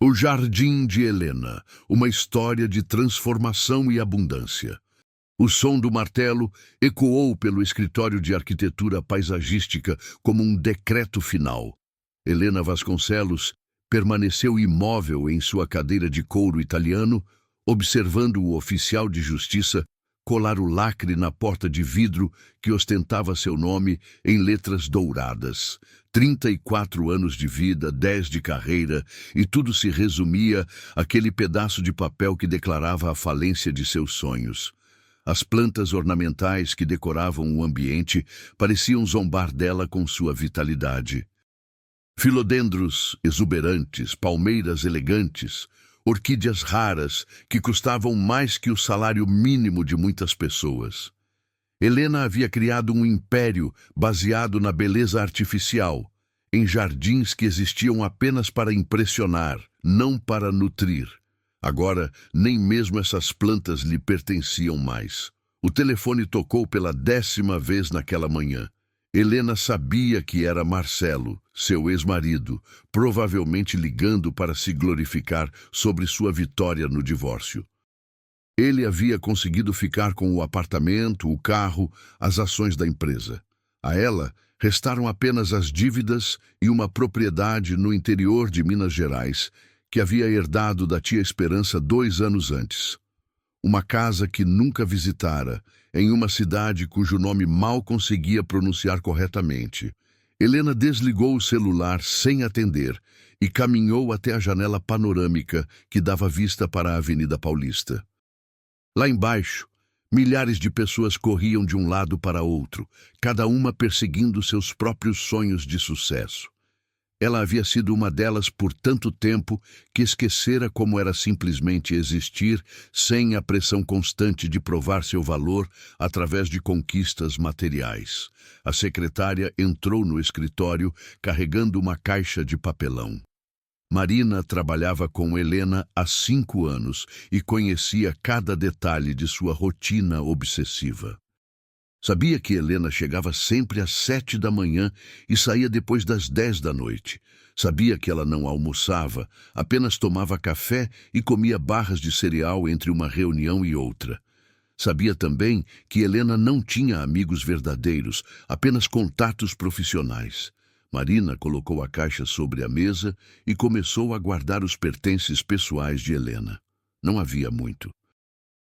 O Jardim de Helena, uma história de transformação e abundância. O som do martelo ecoou pelo escritório de arquitetura paisagística como um decreto final. Helena Vasconcelos permaneceu imóvel em sua cadeira de couro italiano, observando o oficial de justiça colar o lacre na porta de vidro que ostentava seu nome em letras douradas. 34 anos de vida, 10 de carreira, e tudo se resumia àquele pedaço de papel que declarava a falência de seus sonhos. As plantas ornamentais que decoravam o ambiente pareciam zombar dela com sua vitalidade. Filodendros exuberantes, palmeiras elegantes, orquídeas raras que custavam mais que o salário mínimo de muitas pessoas. Helena havia criado um império baseado na beleza artificial, em jardins que existiam apenas para impressionar, não para nutrir. Agora, nem mesmo essas plantas lhe pertenciam mais. O telefone tocou pela 10ª vez naquela manhã. Helena sabia que era Marcelo, seu ex-marido, provavelmente ligando para se glorificar sobre sua vitória no divórcio. Ele havia conseguido ficar com o apartamento, o carro, as ações da empresa. A ela, restaram apenas as dívidas e uma propriedade no interior de Minas Gerais, que havia herdado da tia Esperança 2 anos antes. Uma casa que nunca visitara, em uma cidade cujo nome mal conseguia pronunciar corretamente. Helena desligou o celular sem atender e caminhou até a janela panorâmica que dava vista para a Avenida Paulista. Lá embaixo, milhares de pessoas corriam de um lado para outro, cada uma perseguindo seus próprios sonhos de sucesso. Ela havia sido uma delas por tanto tempo que esquecera como era simplesmente existir sem a pressão constante de provar seu valor através de conquistas materiais. A secretária entrou no escritório carregando uma caixa de papelão. Marina trabalhava com Helena há 5 anos e conhecia cada detalhe de sua rotina obsessiva. Sabia que Helena chegava sempre às 7 da manhã e saía depois das 10 da noite. Sabia que ela não almoçava, apenas tomava café e comia barras de cereal entre uma reunião e outra. Sabia também que Helena não tinha amigos verdadeiros, apenas contatos profissionais. Marina colocou a caixa sobre a mesa e começou a guardar os pertences pessoais de Helena. Não havia muito.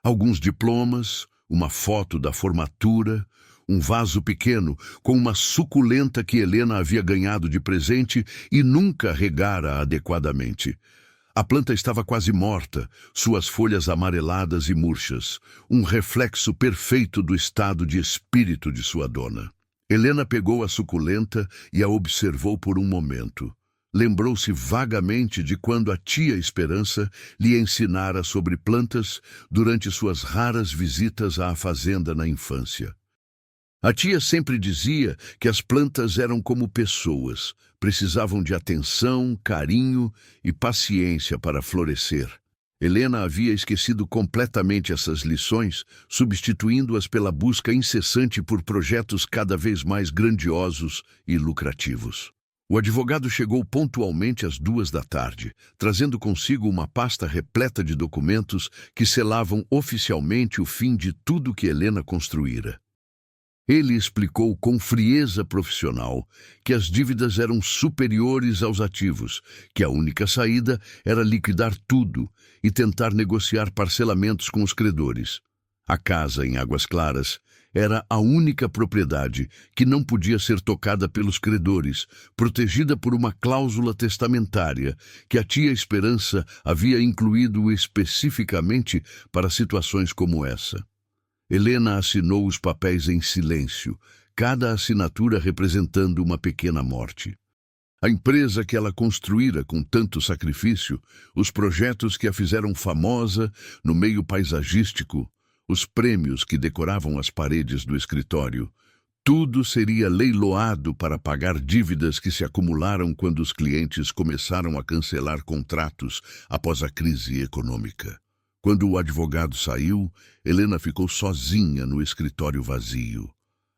Alguns diplomas, uma foto da formatura, um vaso pequeno com uma suculenta que Helena havia ganhado de presente e nunca regara adequadamente. A planta estava quase morta, suas folhas amareladas e murchas, um reflexo perfeito do estado de espírito de sua dona. Helena pegou a suculenta e a observou por um momento. Lembrou-se vagamente de quando a tia Esperança lhe ensinara sobre plantas durante suas raras visitas à fazenda na infância. A tia sempre dizia que as plantas eram como pessoas, precisavam de atenção, carinho e paciência para florescer. Helena havia esquecido completamente essas lições, substituindo-as pela busca incessante por projetos cada vez mais grandiosos e lucrativos. O advogado chegou pontualmente às 2 da tarde, trazendo consigo uma pasta repleta de documentos que selavam oficialmente o fim de tudo que Helena construíra. Ele explicou com frieza profissional que as dívidas eram superiores aos ativos, que a única saída era liquidar tudo e tentar negociar parcelamentos com os credores. A casa em Águas Claras era a única propriedade que não podia ser tocada pelos credores, protegida por uma cláusula testamentária que a tia Esperança havia incluído especificamente para situações como essa. Helena assinou os papéis em silêncio, cada assinatura representando uma pequena morte. A empresa que ela construíra com tanto sacrifício, os projetos que a fizeram famosa no meio paisagístico, os prêmios que decoravam as paredes do escritório, tudo seria leiloado para pagar dívidas que se acumularam quando os clientes começaram a cancelar contratos após a crise econômica. Quando o advogado saiu, Helena ficou sozinha no escritório vazio.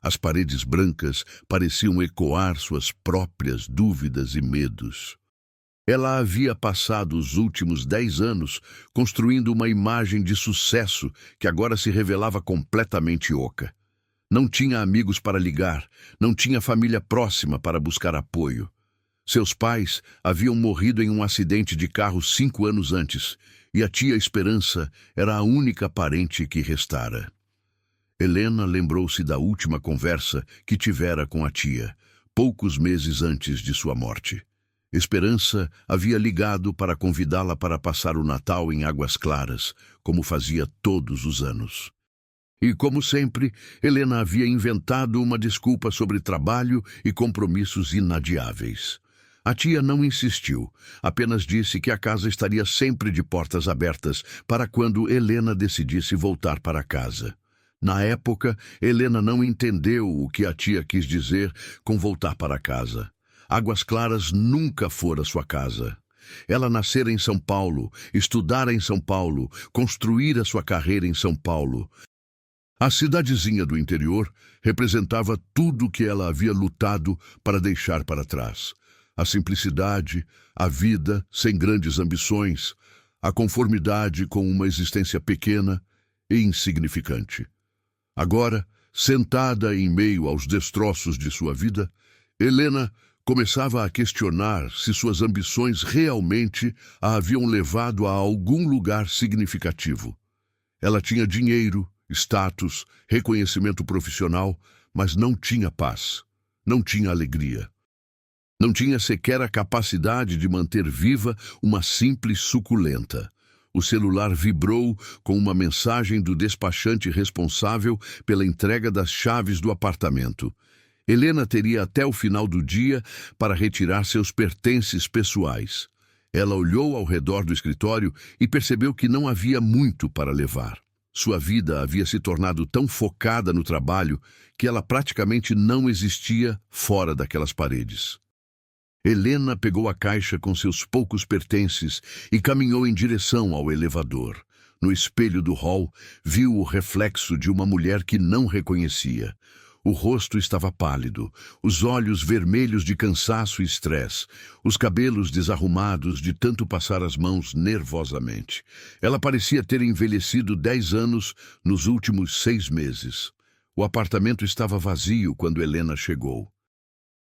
As paredes brancas pareciam ecoar suas próprias dúvidas e medos. Ela havia passado os últimos 10 anos construindo uma imagem de sucesso que agora se revelava completamente oca. Não tinha amigos para ligar, não tinha família próxima para buscar apoio. Seus pais haviam morrido em um acidente de carro 5 anos antes, e a tia Esperança era a única parente que restara. Helena lembrou-se da última conversa que tivera com a tia, poucos meses antes de sua morte. Esperança havia ligado para convidá-la para passar o Natal em Águas Claras, como fazia todos os anos. E, como sempre, Helena havia inventado uma desculpa sobre trabalho e compromissos inadiáveis. A tia não insistiu, apenas disse que a casa estaria sempre de portas abertas para quando Helena decidisse voltar para casa. Na época, Helena não entendeu o que a tia quis dizer com voltar para casa. Águas Claras nunca fora sua casa. Ela nascera em São Paulo, estudara em São Paulo, construíra sua carreira em São Paulo. A cidadezinha do interior representava tudo o que ela havia lutado para deixar para trás. A simplicidade, a vida sem grandes ambições, a conformidade com uma existência pequena e insignificante. Agora, sentada em meio aos destroços de sua vida, Helena começava a questionar se suas ambições realmente a haviam levado a algum lugar significativo. Ela tinha dinheiro, status, reconhecimento profissional, mas não tinha paz, não tinha alegria. Não tinha sequer a capacidade de manter viva uma simples suculenta. O celular vibrou com uma mensagem do despachante responsável pela entrega das chaves do apartamento. Helena teria até o final do dia para retirar seus pertences pessoais. Ela olhou ao redor do escritório e percebeu que não havia muito para levar. Sua vida havia se tornado tão focada no trabalho que ela praticamente não existia fora daquelas paredes. Helena pegou a caixa com seus poucos pertences e caminhou em direção ao elevador. No espelho do hall, viu o reflexo de uma mulher que não reconhecia. O rosto estava pálido, os olhos vermelhos de cansaço e estresse, os cabelos desarrumados de tanto passar as mãos nervosamente. Ela parecia ter envelhecido 10 anos nos últimos 6 meses. O apartamento estava vazio quando Helena chegou.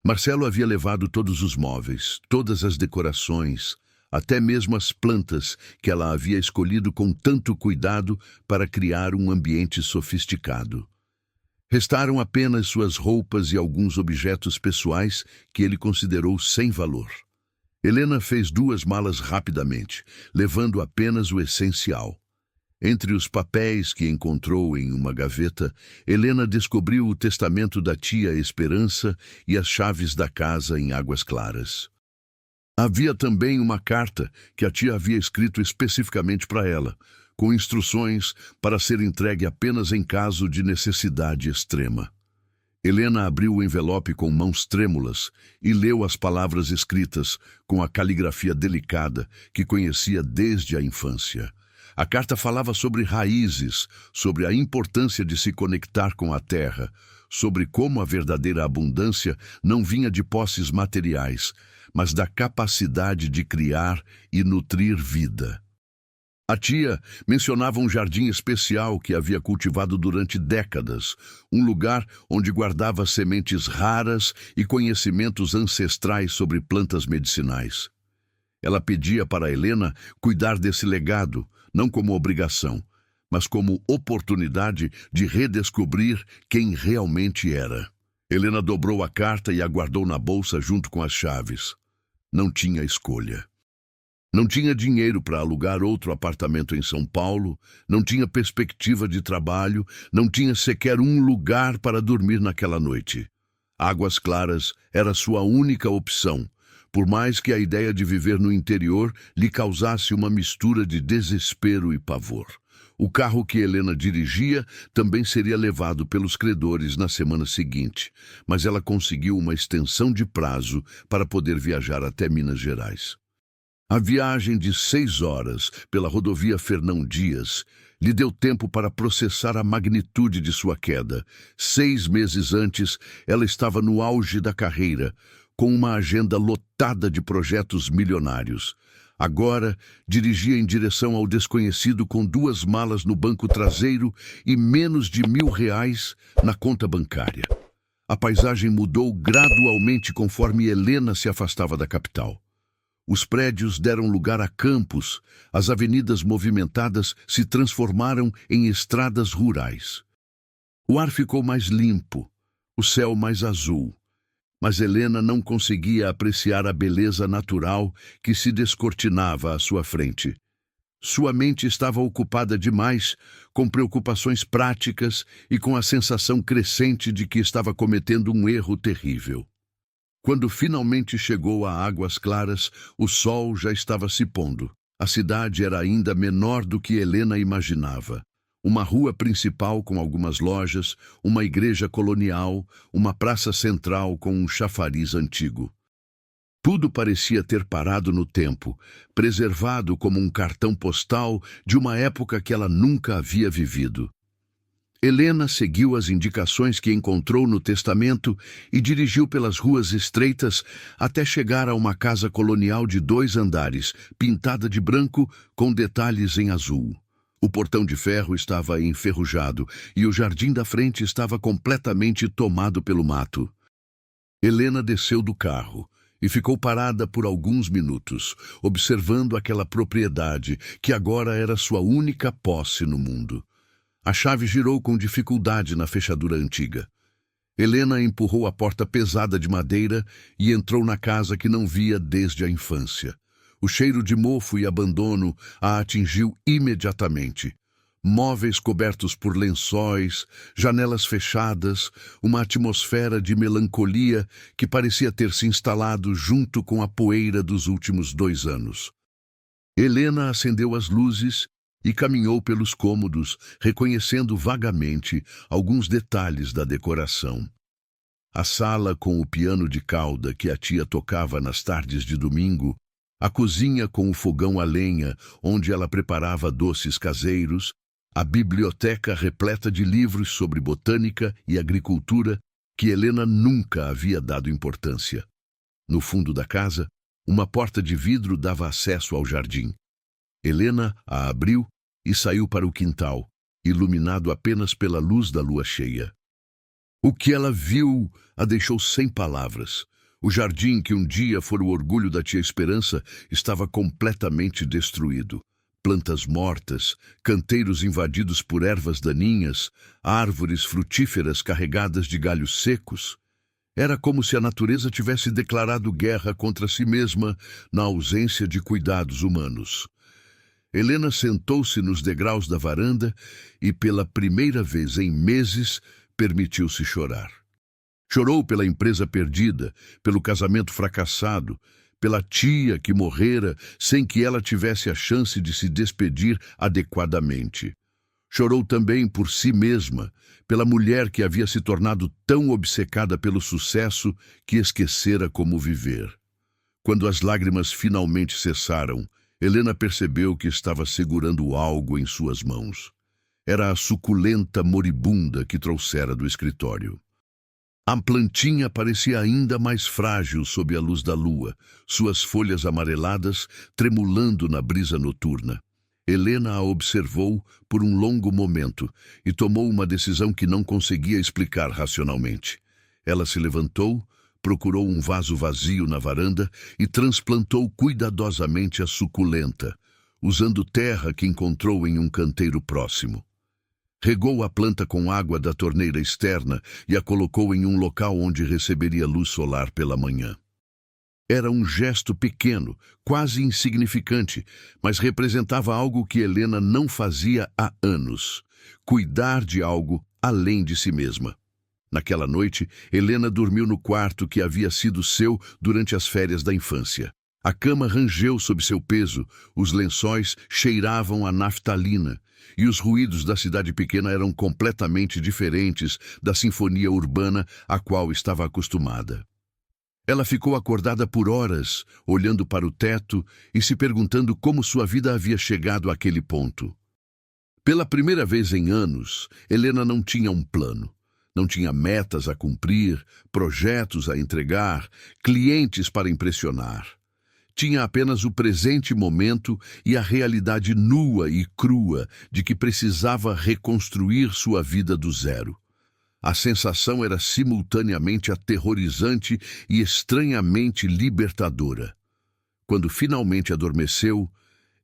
Marcelo havia levado todos os móveis, todas as decorações, até mesmo as plantas que ela havia escolhido com tanto cuidado para criar um ambiente sofisticado. Restaram apenas suas roupas e alguns objetos pessoais que ele considerou sem valor. Helena fez 2 malas rapidamente, levando apenas o essencial. Entre os papéis que encontrou em uma gaveta, Helena descobriu o testamento da tia Esperança e as chaves da casa em Águas Claras. Havia também uma carta que a tia havia escrito especificamente para ela, com instruções para ser entregue apenas em caso de necessidade extrema. Helena abriu o envelope com mãos trêmulas e leu as palavras escritas com a caligrafia delicada que conhecia desde a infância. A carta falava sobre raízes, sobre a importância de se conectar com a terra, sobre como a verdadeira abundância não vinha de posses materiais, mas da capacidade de criar e nutrir vida. A tia mencionava um jardim especial que havia cultivado durante décadas, um lugar onde guardava sementes raras e conhecimentos ancestrais sobre plantas medicinais. Ela pedia para Helena cuidar desse legado, não como obrigação, mas como oportunidade de redescobrir quem realmente era. Helena dobrou a carta e a guardou na bolsa junto com as chaves. Não tinha escolha. Não tinha dinheiro para alugar outro apartamento em São Paulo, não tinha perspectiva de trabalho, não tinha sequer um lugar para dormir naquela noite. Águas Claras era sua única opção, por mais que a ideia de viver no interior lhe causasse uma mistura de desespero e pavor. O carro que Helena dirigia também seria levado pelos credores na semana seguinte, mas ela conseguiu uma extensão de prazo para poder viajar até Minas Gerais. A viagem de 6 horas pela rodovia Fernão Dias lhe deu tempo para processar a magnitude de sua queda. 6 meses antes, ela estava no auge da carreira, com uma agenda lotada de projetos milionários. Agora, dirigia em direção ao desconhecido com 2 malas no banco traseiro e menos de R$ 1.000 na conta bancária. A paisagem mudou gradualmente conforme Helena se afastava da capital. Os prédios deram lugar a campos, as avenidas movimentadas se transformaram em estradas rurais. O ar ficou mais limpo, o céu mais azul, mas Helena não conseguia apreciar a beleza natural que se descortinava à sua frente. Sua mente estava ocupada demais com preocupações práticas e com a sensação crescente de que estava cometendo um erro terrível. Quando finalmente chegou a Águas Claras, o sol já estava se pondo. A cidade era ainda menor do que Helena imaginava. Uma rua principal com algumas lojas, uma igreja colonial, uma praça central com um chafariz antigo. Tudo parecia ter parado no tempo, preservado como um cartão postal de uma época que ela nunca havia vivido. Helena seguiu as indicações que encontrou no testamento e dirigiu pelas ruas estreitas até chegar a uma casa colonial de 2 andares, pintada de branco com detalhes em azul. O portão de ferro estava enferrujado e o jardim da frente estava completamente tomado pelo mato. Helena desceu do carro e ficou parada por alguns minutos, observando aquela propriedade que agora era sua única posse no mundo. A chave girou com dificuldade na fechadura antiga. Helena empurrou a porta pesada de madeira e entrou na casa que não via desde a infância. O cheiro de mofo e abandono a atingiu imediatamente. Móveis cobertos por lençóis, janelas fechadas, uma atmosfera de melancolia que parecia ter se instalado junto com a poeira dos últimos 2 anos. Helena acendeu as luzes e caminhou pelos cômodos, reconhecendo vagamente alguns detalhes da decoração. A sala com o piano de cauda que a tia tocava nas tardes de domingo, a cozinha com o fogão a lenha, onde ela preparava doces caseiros, a biblioteca repleta de livros sobre botânica e agricultura que Helena nunca havia dado importância. No fundo da casa, uma porta de vidro dava acesso ao jardim. Helena a abriu e saiu para o quintal, iluminado apenas pela luz da lua cheia. O que ela viu a deixou sem palavras. O jardim, que um dia fora o orgulho da tia Esperança, estava completamente destruído. Plantas mortas, canteiros invadidos por ervas daninhas, árvores frutíferas carregadas de galhos secos. Era como se a natureza tivesse declarado guerra contra si mesma na ausência de cuidados humanos. Helena sentou-se nos degraus da varanda e, pela primeira vez em meses, permitiu-se chorar. Chorou pela empresa perdida, pelo casamento fracassado, pela tia que morrera sem que ela tivesse a chance de se despedir adequadamente. Chorou também por si mesma, pela mulher que havia se tornado tão obcecada pelo sucesso que esquecera como viver. Quando as lágrimas finalmente cessaram, Helena percebeu que estava segurando algo em suas mãos. Era a suculenta moribunda que trouxera do escritório. A plantinha parecia ainda mais frágil sob a luz da lua, suas folhas amareladas tremulando na brisa noturna. Helena a observou por um longo momento e tomou uma decisão que não conseguia explicar racionalmente. Ela se levantou, procurou um vaso vazio na varanda e transplantou cuidadosamente a suculenta, usando terra que encontrou em um canteiro próximo. Regou a planta com água da torneira externa e a colocou em um local onde receberia luz solar pela manhã. Era um gesto pequeno, quase insignificante, mas representava algo que Helena não fazia há anos: cuidar de algo além de si mesma. Naquela noite, Helena dormiu no quarto que havia sido seu durante as férias da infância. A cama rangeu sob seu peso, os lençóis cheiravam a naftalina, e os ruídos da cidade pequena eram completamente diferentes da sinfonia urbana a qual estava acostumada. Ela ficou acordada por horas, olhando para o teto e se perguntando como sua vida havia chegado àquele ponto. Pela primeira vez em anos, Helena não tinha um plano. Não tinha metas a cumprir, projetos a entregar, clientes para impressionar. Tinha apenas o presente momento e a realidade nua e crua de que precisava reconstruir sua vida do zero. A sensação era simultaneamente aterrorizante e estranhamente libertadora. Quando finalmente adormeceu,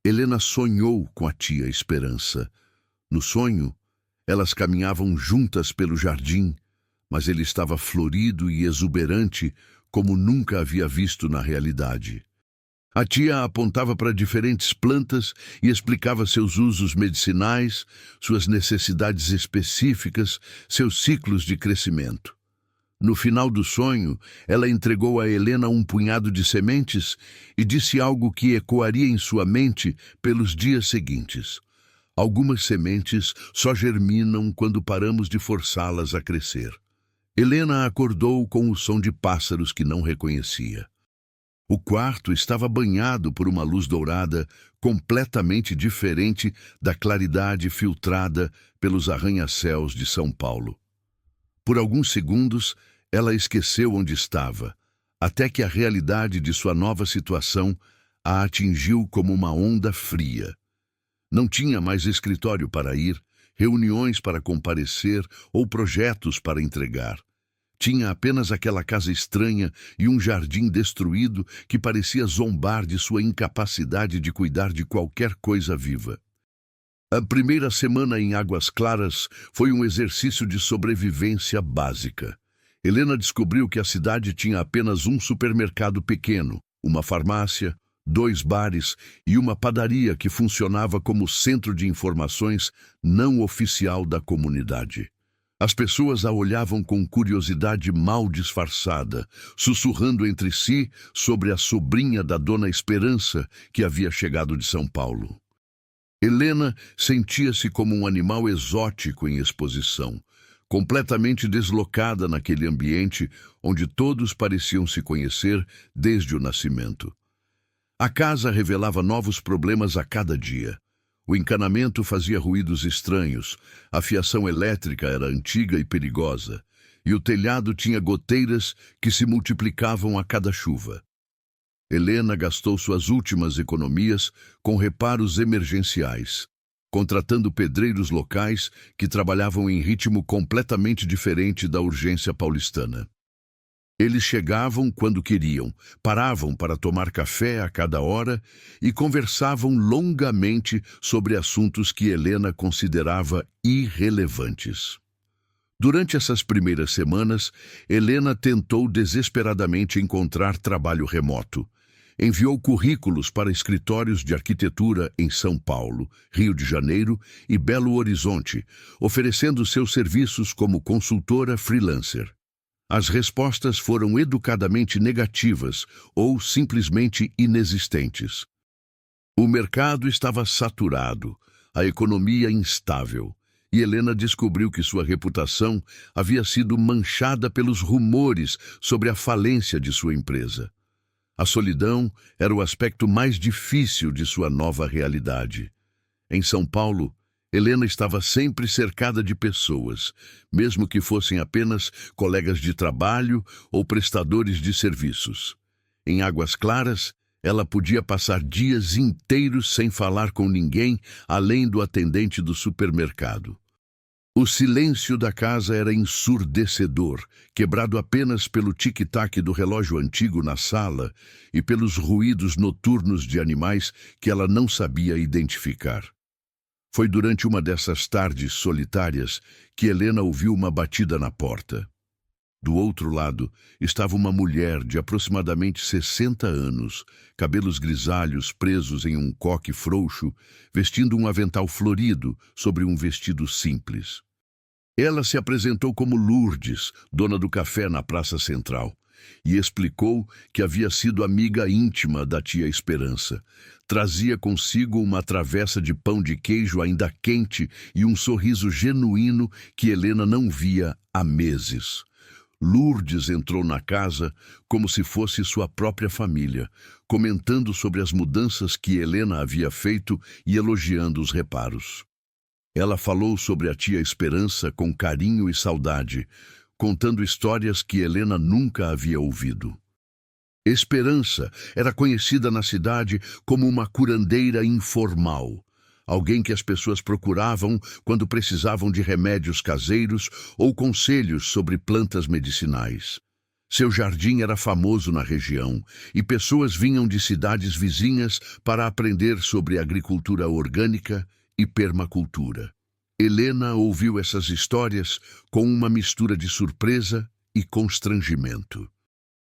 Helena sonhou com a tia Esperança. No sonho, elas caminhavam juntas pelo jardim, mas ele estava florido e exuberante como nunca havia visto na realidade. A tia apontava para diferentes plantas e explicava seus usos medicinais, suas necessidades específicas, seus ciclos de crescimento. No final do sonho, ela entregou a Helena um punhado de sementes e disse algo que ecoaria em sua mente pelos dias seguintes. Algumas sementes só germinam quando paramos de forçá-las a crescer. Helena acordou com o som de pássaros que não reconhecia. O quarto estava banhado por uma luz dourada completamente diferente da claridade filtrada pelos arranha-céus de São Paulo. Por alguns segundos, ela esqueceu onde estava, até que a realidade de sua nova situação a atingiu como uma onda fria. Não tinha mais escritório para ir, reuniões para comparecer ou projetos para entregar. Tinha apenas aquela casa estranha e um jardim destruído que parecia zombar de sua incapacidade de cuidar de qualquer coisa viva. A primeira semana em Águas Claras foi um exercício de sobrevivência básica. Helena descobriu que a cidade tinha apenas um supermercado pequeno, uma farmácia, 2 bares e uma padaria que funcionava como centro de informações não oficial da comunidade. As pessoas a olhavam com curiosidade mal disfarçada, sussurrando entre si sobre a sobrinha da Dona Esperança que havia chegado de São Paulo. Helena sentia-se como um animal exótico em exposição, completamente deslocada naquele ambiente onde todos pareciam se conhecer desde o nascimento. A casa revelava novos problemas a cada dia. O encanamento fazia ruídos estranhos, a fiação elétrica era antiga e perigosa, e o telhado tinha goteiras que se multiplicavam a cada chuva. Helena gastou suas últimas economias com reparos emergenciais, contratando pedreiros locais que trabalhavam em ritmo completamente diferente da urgência paulistana. Eles chegavam quando queriam, paravam para tomar café a cada hora e conversavam longamente sobre assuntos que Helena considerava irrelevantes. Durante essas primeiras semanas, Helena tentou desesperadamente encontrar trabalho remoto. Enviou currículos para escritórios de arquitetura em São Paulo, Rio de Janeiro e Belo Horizonte, oferecendo seus serviços como consultora freelancer. As respostas foram educadamente negativas ou simplesmente inexistentes. O mercado estava saturado, a economia instável, e Helena descobriu que sua reputação havia sido manchada pelos rumores sobre a falência de sua empresa. A solidão era o aspecto mais difícil de sua nova realidade. Em São Paulo, Helena estava sempre cercada de pessoas, mesmo que fossem apenas colegas de trabalho ou prestadores de serviços. Em Águas Claras, ela podia passar dias inteiros sem falar com ninguém além do atendente do supermercado. O silêncio da casa era ensurdecedor, quebrado apenas pelo tic-tac do relógio antigo na sala e pelos ruídos noturnos de animais que ela não sabia identificar. Foi durante uma dessas tardes solitárias que Helena ouviu uma batida na porta. Do outro lado estava uma mulher de aproximadamente 60 anos, cabelos grisalhos presos em um coque frouxo, vestindo um avental florido sobre um vestido simples. Ela se apresentou como Lourdes, dona do café na Praça Central, e explicou que havia sido amiga íntima da tia Esperança. Trazia consigo uma travessa de pão de queijo ainda quente e um sorriso genuíno que Helena não via há meses. Lourdes entrou na casa como se fosse sua própria família, comentando sobre as mudanças que Helena havia feito e elogiando os reparos. Ela falou sobre a tia Esperança com carinho e saudade, contando histórias que Helena nunca havia ouvido. Esperança era conhecida na cidade como uma curandeira informal, alguém que as pessoas procuravam quando precisavam de remédios caseiros ou conselhos sobre plantas medicinais. Seu jardim era famoso na região e pessoas vinham de cidades vizinhas para aprender sobre agricultura orgânica e permacultura. Helena ouviu essas histórias com uma mistura de surpresa e constrangimento.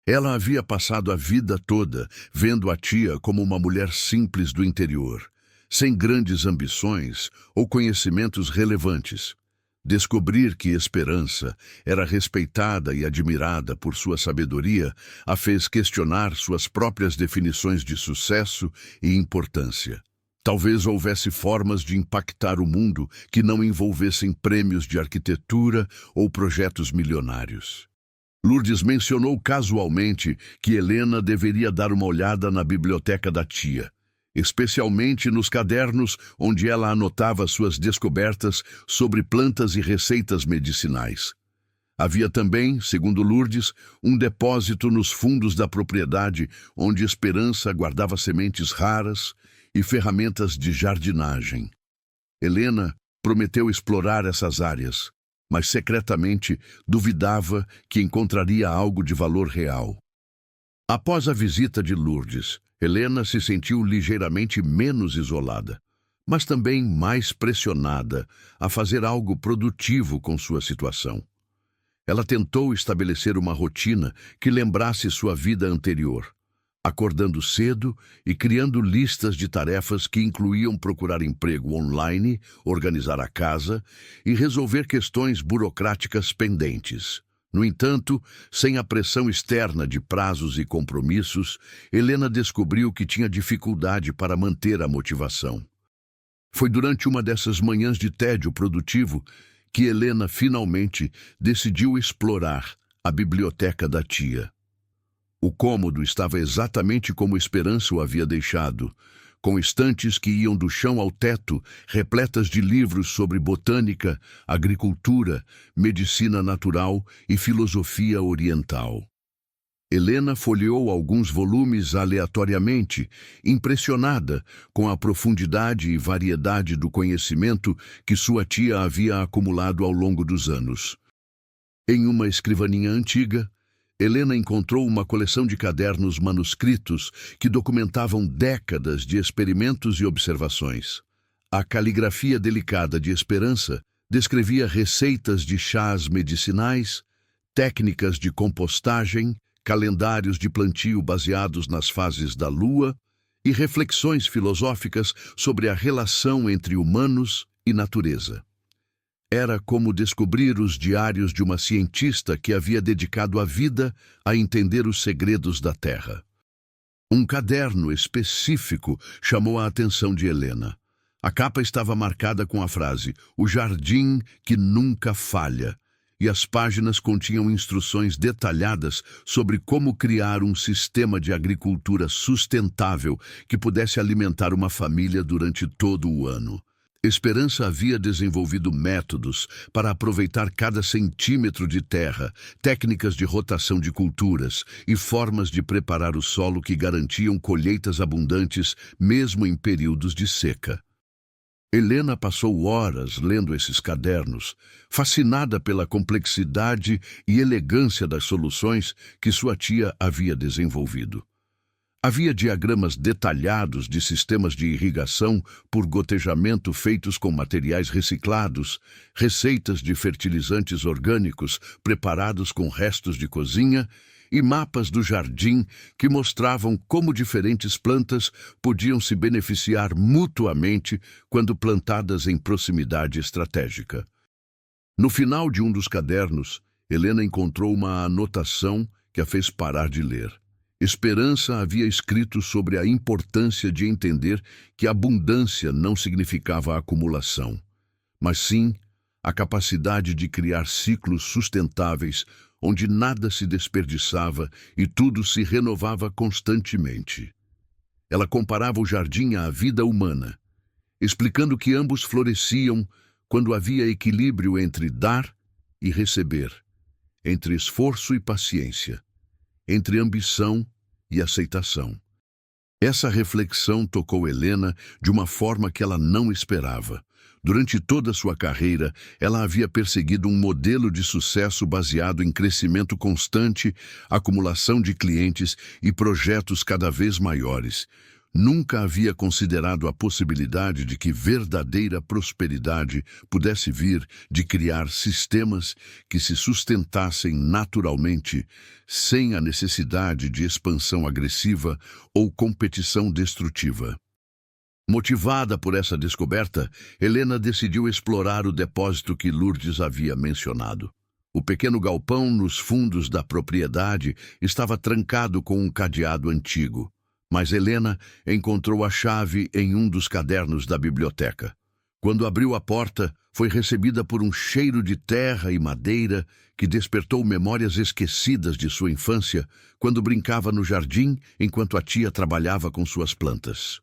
Ela havia passado a vida toda vendo a tia como uma mulher simples do interior, sem grandes ambições ou conhecimentos relevantes. Descobrir que Esperança era respeitada e admirada por sua sabedoria a fez questionar suas próprias definições de sucesso e importância. Talvez houvesse formas de impactar o mundo que não envolvessem prêmios de arquitetura ou projetos milionários. Lourdes mencionou casualmente que Helena deveria dar uma olhada na biblioteca da tia, especialmente nos cadernos onde ela anotava suas descobertas sobre plantas e receitas medicinais. Havia também, segundo Lourdes, um depósito nos fundos da propriedade onde Esperança guardava sementes raras e ferramentas de jardinagem. Helena prometeu explorar essas áreas, mas secretamente duvidava que encontraria algo de valor real. Após a visita de Lourdes, Helena se sentiu ligeiramente menos isolada, mas também mais pressionada a fazer algo produtivo com sua situação. Ela tentou estabelecer uma rotina que lembrasse sua vida anterior, acordando cedo e criando listas de tarefas que incluíam procurar emprego online, organizar a casa e resolver questões burocráticas pendentes. No entanto, sem a pressão externa de prazos e compromissos, Helena descobriu que tinha dificuldade para manter a motivação. Foi durante uma dessas manhãs de tédio produtivo que Helena finalmente decidiu explorar a biblioteca da tia. O cômodo estava exatamente como Esperança o havia deixado, com estantes que iam do chão ao teto, repletas de livros sobre botânica, agricultura, medicina natural e filosofia oriental. Helena folheou alguns volumes aleatoriamente, impressionada com a profundidade e variedade do conhecimento que sua tia havia acumulado ao longo dos anos. Em uma escrivaninha antiga, Helena encontrou uma coleção de cadernos manuscritos que documentavam décadas de experimentos e observações. A caligrafia delicada de Esperança descrevia receitas de chás medicinais, técnicas de compostagem, calendários de plantio baseados nas fases da lua e reflexões filosóficas sobre a relação entre humanos e natureza. Era como descobrir os diários de uma cientista que havia dedicado a vida a entender os segredos da Terra. Um caderno específico chamou a atenção de Helena. A capa estava marcada com a frase "O jardim que nunca falha", e as páginas continham instruções detalhadas sobre como criar um sistema de agricultura sustentável que pudesse alimentar uma família durante todo o ano. Esperança havia desenvolvido métodos para aproveitar cada centímetro de terra, técnicas de rotação de culturas e formas de preparar o solo que garantiam colheitas abundantes mesmo em períodos de seca. Helena passou horas lendo esses cadernos, fascinada pela complexidade e elegância das soluções que sua tia havia desenvolvido. Havia diagramas detalhados de sistemas de irrigação por gotejamento feitos com materiais reciclados, receitas de fertilizantes orgânicos preparados com restos de cozinha e mapas do jardim que mostravam como diferentes plantas podiam se beneficiar mutuamente quando plantadas em proximidade estratégica. No final de um dos cadernos, Helena encontrou uma anotação que a fez parar de ler. Esperança havia escrito sobre a importância de entender que abundância não significava acumulação, mas sim a capacidade de criar ciclos sustentáveis onde nada se desperdiçava e tudo se renovava constantemente. Ela comparava o jardim à vida humana, explicando que ambos floresciam quando havia equilíbrio entre dar e receber, entre esforço e paciência, entre ambição e aceitação. Essa reflexão tocou Helena de uma forma que ela não esperava. Durante toda a sua carreira, ela havia perseguido um modelo de sucesso baseado em crescimento constante, acumulação de clientes e projetos cada vez maiores. Nunca havia considerado a possibilidade de que verdadeira prosperidade pudesse vir de criar sistemas que se sustentassem naturalmente, sem a necessidade de expansão agressiva ou competição destrutiva. Motivada por essa descoberta, Helena decidiu explorar o depósito que Lourdes havia mencionado. O pequeno galpão nos fundos da propriedade estava trancado com um cadeado antigo, mas Helena encontrou a chave em um dos cadernos da biblioteca. Quando abriu a porta, foi recebida por um cheiro de terra e madeira que despertou memórias esquecidas de sua infância, quando brincava no jardim enquanto a tia trabalhava com suas plantas.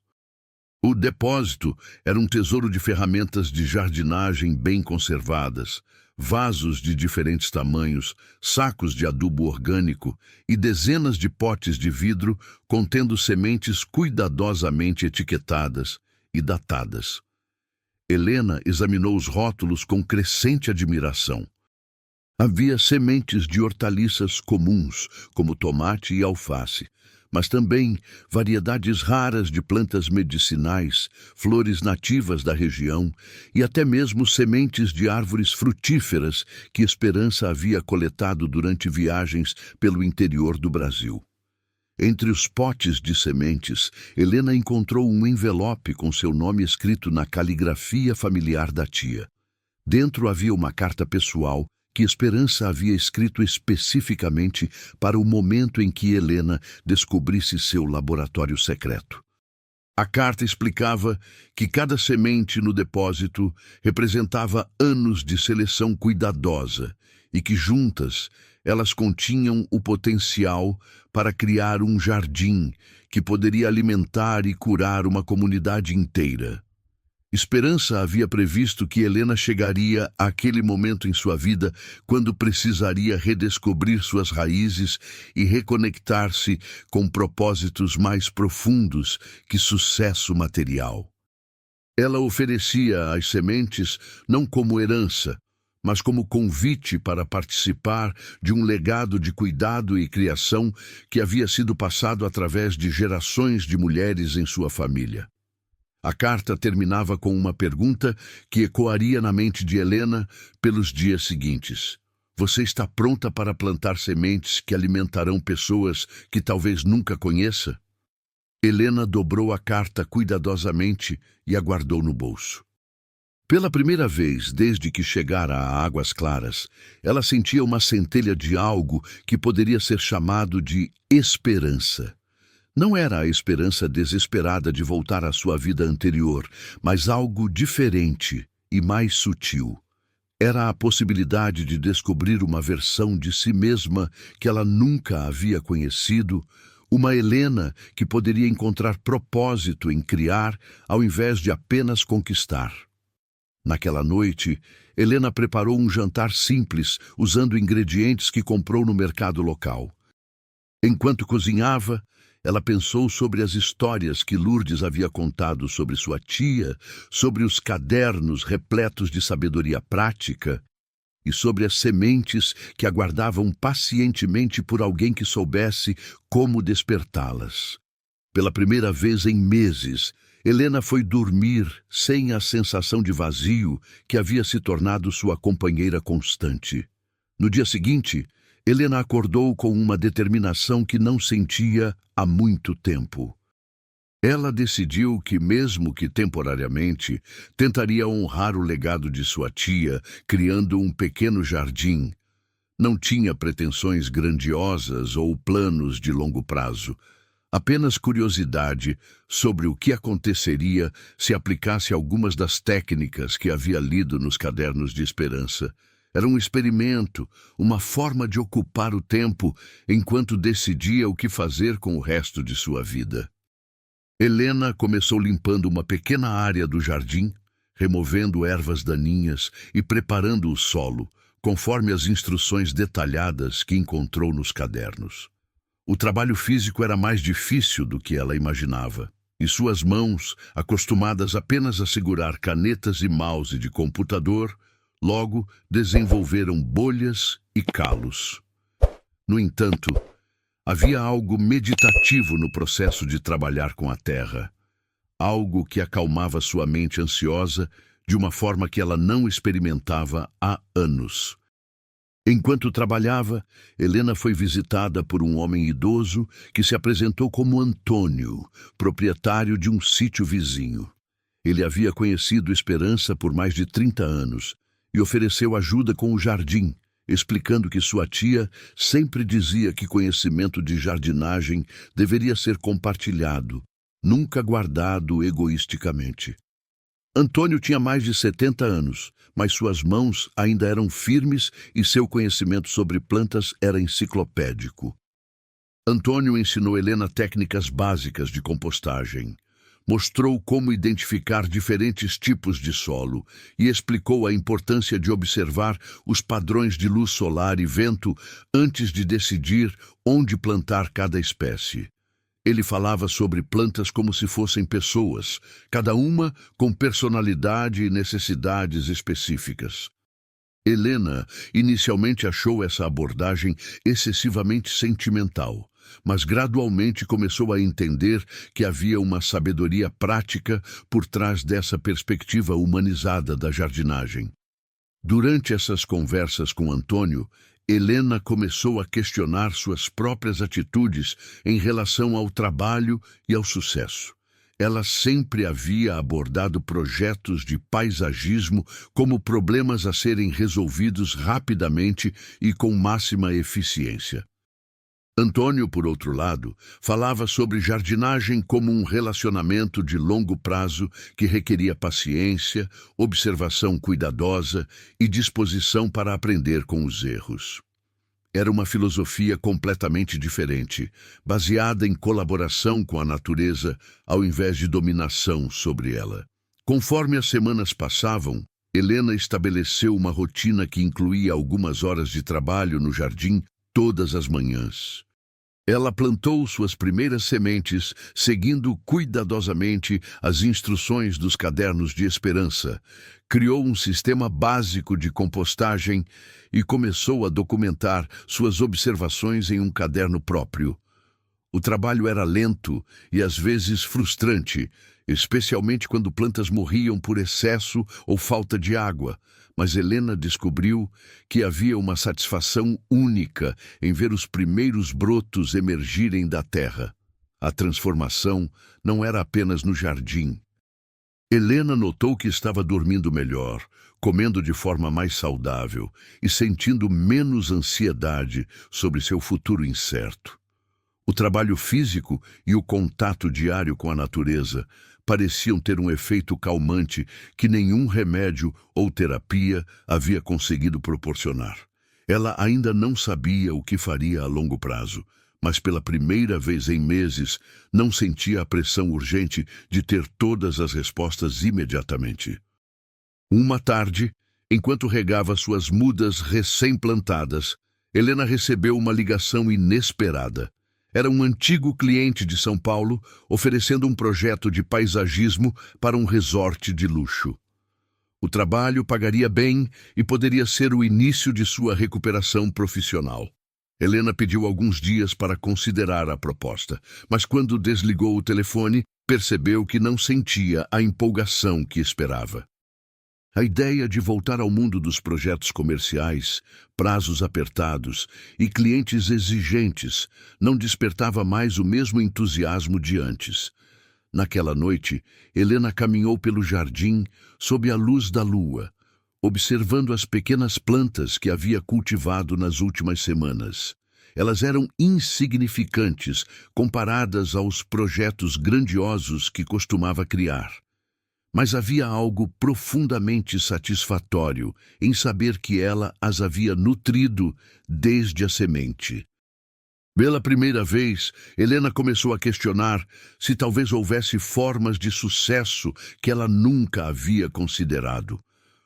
O depósito era um tesouro de ferramentas de jardinagem bem conservadas, vasos de diferentes tamanhos, sacos de adubo orgânico e dezenas de potes de vidro contendo sementes cuidadosamente etiquetadas e datadas. Helena examinou os rótulos com crescente admiração. Havia sementes de hortaliças comuns, como tomate e alface, mas também variedades raras de plantas medicinais, flores nativas da região e até mesmo sementes de árvores frutíferas que Esperança havia coletado durante viagens pelo interior do Brasil. Entre os potes de sementes, Helena encontrou um envelope com seu nome escrito na caligrafia familiar da tia. Dentro havia uma carta pessoal que Esperança havia escrito especificamente para o momento em que Helena descobrisse seu laboratório secreto. A carta explicava que cada semente no depósito representava anos de seleção cuidadosa e que juntas elas continham o potencial para criar um jardim que poderia alimentar e curar uma comunidade inteira. Esperança havia previsto que Helena chegaria àquele momento em sua vida quando precisaria redescobrir suas raízes e reconectar-se com propósitos mais profundos que sucesso material. Ela oferecia as sementes não como herança, mas como convite para participar de um legado de cuidado e criação que havia sido passado através de gerações de mulheres em sua família. A carta terminava com uma pergunta que ecoaria na mente de Helena pelos dias seguintes. Você está pronta para plantar sementes que alimentarão pessoas que talvez nunca conheça? Helena dobrou a carta cuidadosamente e a guardou no bolso. Pela primeira vez desde que chegara a Águas Claras, ela sentia uma centelha de algo que poderia ser chamado de esperança. Não era a esperança desesperada de voltar à sua vida anterior, mas algo diferente e mais sutil. Era a possibilidade de descobrir uma versão de si mesma que ela nunca havia conhecido, uma Helena que poderia encontrar propósito em criar ao invés de apenas conquistar. Naquela noite, Helena preparou um jantar simples usando ingredientes que comprou no mercado local. Enquanto cozinhava, ela pensou sobre as histórias que Lourdes havia contado sobre sua tia, sobre os cadernos repletos de sabedoria prática e sobre as sementes que aguardavam pacientemente por alguém que soubesse como despertá-las. Pela primeira vez em meses, Helena foi dormir sem a sensação de vazio que havia se tornado sua companheira constante. No dia seguinte, Helena acordou com uma determinação que não sentia há muito tempo. Ela decidiu que, mesmo que temporariamente, tentaria honrar o legado de sua tia, criando um pequeno jardim. Não tinha pretensões grandiosas ou planos de longo prazo, apenas curiosidade sobre o que aconteceria se aplicasse algumas das técnicas que havia lido nos cadernos de Esperança. Era um experimento, uma forma de ocupar o tempo enquanto decidia o que fazer com o resto de sua vida. Helena começou limpando uma pequena área do jardim, removendo ervas daninhas e preparando o solo, conforme as instruções detalhadas que encontrou nos cadernos. O trabalho físico era mais difícil do que ela imaginava, e suas mãos, acostumadas apenas a segurar canetas e mouse de computador, logo desenvolveram bolhas e calos. No entanto, havia algo meditativo no processo de trabalhar com a terra, algo que acalmava sua mente ansiosa de uma forma que ela não experimentava há anos. Enquanto trabalhava, Helena foi visitada por um homem idoso que se apresentou como Antônio, proprietário de um sítio vizinho. Ele havia conhecido Esperança por mais de 30 anos e ofereceu ajuda com o jardim, explicando que sua tia sempre dizia que conhecimento de jardinagem deveria ser compartilhado, nunca guardado egoisticamente. Antônio tinha mais de 70 anos, mas suas mãos ainda eram firmes e seu conhecimento sobre plantas era enciclopédico. Antônio ensinou Helena técnicas básicas de compostagem, mostrou como identificar diferentes tipos de solo e explicou a importância de observar os padrões de luz solar e vento antes de decidir onde plantar cada espécie. Ele falava sobre plantas como se fossem pessoas, cada uma com personalidade e necessidades específicas. Helena inicialmente achou essa abordagem excessivamente sentimental, mas gradualmente começou a entender que havia uma sabedoria prática por trás dessa perspectiva humanizada da jardinagem. Durante essas conversas com Antônio, Helena começou a questionar suas próprias atitudes em relação ao trabalho e ao sucesso. Ela sempre havia abordado projetos de paisagismo como problemas a serem resolvidos rapidamente e com máxima eficiência. Antônio, por outro lado, falava sobre jardinagem como um relacionamento de longo prazo que requeria paciência, observação cuidadosa e disposição para aprender com os erros. Era uma filosofia completamente diferente, baseada em colaboração com a natureza ao invés de dominação sobre ela. Conforme as semanas passavam, Helena estabeleceu uma rotina que incluía algumas horas de trabalho no jardim todas as manhãs. Ela plantou suas primeiras sementes, seguindo cuidadosamente as instruções dos cadernos de Esperança, criou um sistema básico de compostagem e começou a documentar suas observações em um caderno próprio. O trabalho era lento e às vezes frustrante, especialmente quando plantas morriam por excesso ou falta de água, mas Helena descobriu que havia uma satisfação única em ver os primeiros brotos emergirem da terra. A transformação não era apenas no jardim. Helena notou que estava dormindo melhor, comendo de forma mais saudável e sentindo menos ansiedade sobre seu futuro incerto. O trabalho físico e o contato diário com a natureza pareciam ter um efeito calmante que nenhum remédio ou terapia havia conseguido proporcionar. Ela ainda não sabia o que faria a longo prazo, mas pela primeira vez em meses não sentia a pressão urgente de ter todas as respostas imediatamente. Uma tarde, enquanto regava suas mudas recém-plantadas, Helena recebeu uma ligação inesperada. Era um antigo cliente de São Paulo oferecendo um projeto de paisagismo para um resort de luxo. O trabalho pagaria bem e poderia ser o início de sua recuperação profissional. Helena pediu alguns dias para considerar a proposta, mas quando desligou o telefone, percebeu que não sentia a empolgação que esperava. A ideia de voltar ao mundo dos projetos comerciais, prazos apertados e clientes exigentes não despertava mais o mesmo entusiasmo de antes. Naquela noite, Helena caminhou pelo jardim sob a luz da lua, observando as pequenas plantas que havia cultivado nas últimas semanas. Elas eram insignificantes comparadas aos projetos grandiosos que costumava criar. Mas havia algo profundamente satisfatório em saber que ela as havia nutrido desde a semente. Pela primeira vez, Helena começou a questionar se talvez houvesse formas de sucesso que ela nunca havia considerado.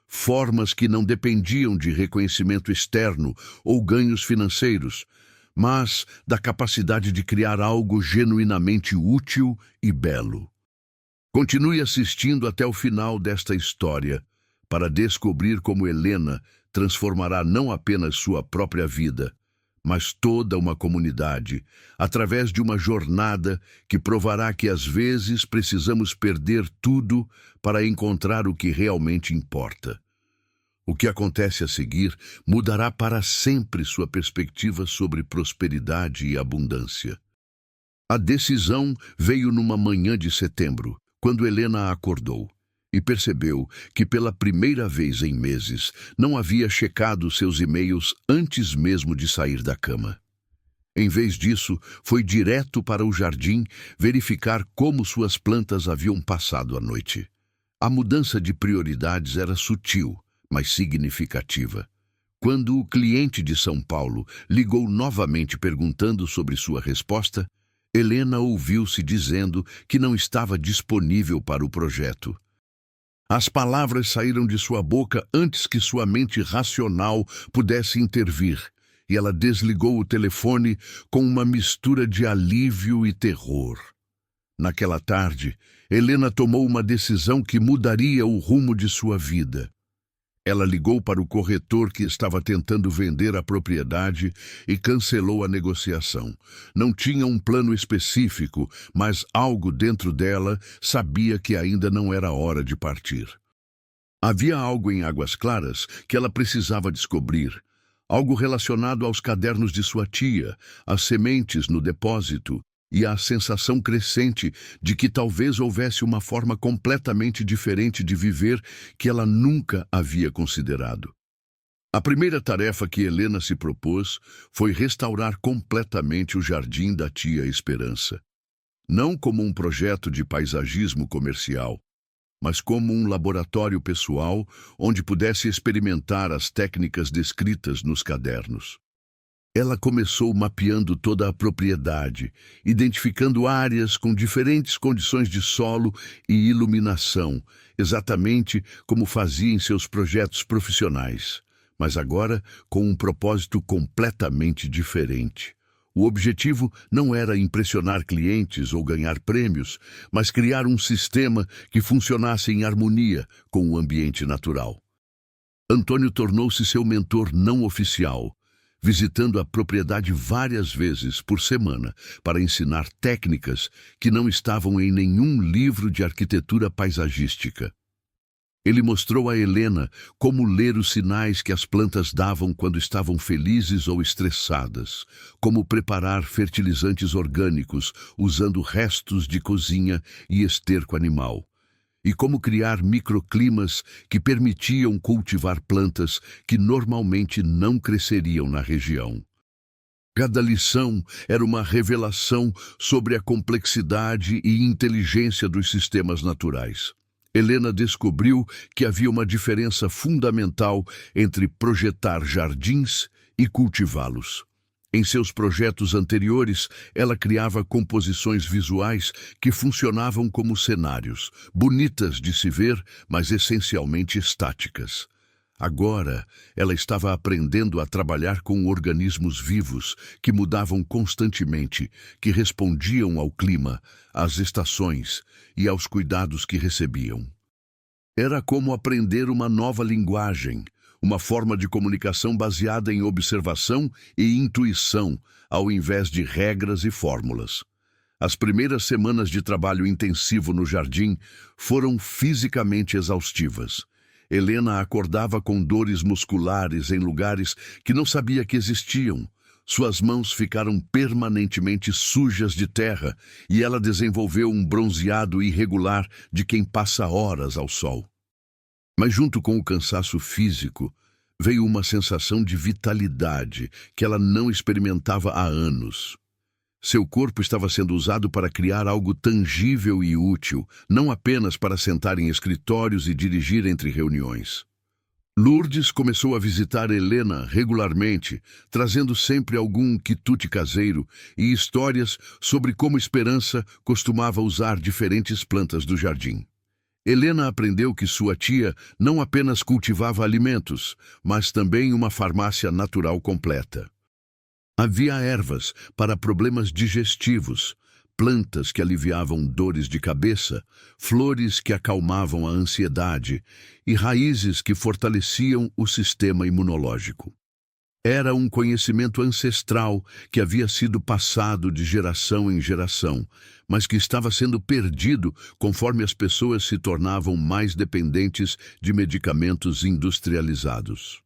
Formas que não dependiam de reconhecimento externo ou ganhos financeiros, mas da capacidade de criar algo genuinamente útil e belo. Continue assistindo até o final desta história para descobrir como Helena transformará não apenas sua própria vida, mas toda uma comunidade, através de uma jornada que provará que às vezes precisamos perder tudo para encontrar o que realmente importa. O que acontece a seguir mudará para sempre sua perspectiva sobre prosperidade e abundância. A decisão veio numa manhã de setembro, quando Helena acordou e percebeu que pela primeira vez em meses não havia checado seus e-mails antes mesmo de sair da cama. Em vez disso, foi direto para o jardim verificar como suas plantas haviam passado a noite. A mudança de prioridades era sutil, mas significativa. Quando o cliente de São Paulo ligou novamente perguntando sobre sua resposta, Helena ouviu-se dizendo que não estava disponível para o projeto. As palavras saíram de sua boca antes que sua mente racional pudesse intervir, e ela desligou o telefone com uma mistura de alívio e terror. Naquela tarde, Helena tomou uma decisão que mudaria o rumo de sua vida. Ela ligou para o corretor que estava tentando vender a propriedade e cancelou a negociação. Não tinha um plano específico, mas algo dentro dela sabia que ainda não era hora de partir. Havia algo em Águas Claras que ela precisava descobrir. Algo relacionado aos cadernos de sua tia, às sementes no depósito e à sensação crescente de que talvez houvesse uma forma completamente diferente de viver que ela nunca havia considerado. A primeira tarefa que Helena se propôs foi restaurar completamente o jardim da tia Esperança. Não como um projeto de paisagismo comercial, mas como um laboratório pessoal onde pudesse experimentar as técnicas descritas nos cadernos. Ela começou mapeando toda a propriedade, identificando áreas com diferentes condições de solo e iluminação, exatamente como fazia em seus projetos profissionais, mas agora com um propósito completamente diferente. O objetivo não era impressionar clientes ou ganhar prêmios, mas criar um sistema que funcionasse em harmonia com o ambiente natural. Antônio tornou-se seu mentor não oficial, visitando a propriedade várias vezes por semana para ensinar técnicas que não estavam em nenhum livro de arquitetura paisagística. Ele mostrou a Helena como ler os sinais que as plantas davam quando estavam felizes ou estressadas, como preparar fertilizantes orgânicos usando restos de cozinha e esterco animal, e como criar microclimas que permitiam cultivar plantas que normalmente não cresceriam na região. Cada lição era uma revelação sobre a complexidade e inteligência dos sistemas naturais. Helena descobriu que havia uma diferença fundamental entre projetar jardins e cultivá-los. Em seus projetos anteriores, ela criava composições visuais que funcionavam como cenários, bonitas de se ver, mas essencialmente estáticas. Agora, ela estava aprendendo a trabalhar com organismos vivos que mudavam constantemente, que respondiam ao clima, às estações e aos cuidados que recebiam. Era como aprender uma nova linguagem, uma forma de comunicação baseada em observação e intuição, ao invés de regras e fórmulas. As primeiras semanas de trabalho intensivo no jardim foram fisicamente exaustivas. Helena acordava com dores musculares em lugares que não sabia que existiam. Suas mãos ficaram permanentemente sujas de terra e ela desenvolveu um bronzeado irregular de quem passa horas ao sol. Mas junto com o cansaço físico, veio uma sensação de vitalidade que ela não experimentava há anos. Seu corpo estava sendo usado para criar algo tangível e útil, não apenas para sentar em escritórios e dirigir entre reuniões. Lourdes começou a visitar Helena regularmente, trazendo sempre algum quitute caseiro e histórias sobre como Esperança costumava usar diferentes plantas do jardim. Helena aprendeu que sua tia não apenas cultivava alimentos, mas também uma farmácia natural completa. Havia ervas para problemas digestivos, plantas que aliviavam dores de cabeça, flores que acalmavam a ansiedade e raízes que fortaleciam o sistema imunológico. Era um conhecimento ancestral que havia sido passado de geração em geração, mas que estava sendo perdido conforme as pessoas se tornavam mais dependentes de medicamentos industrializados.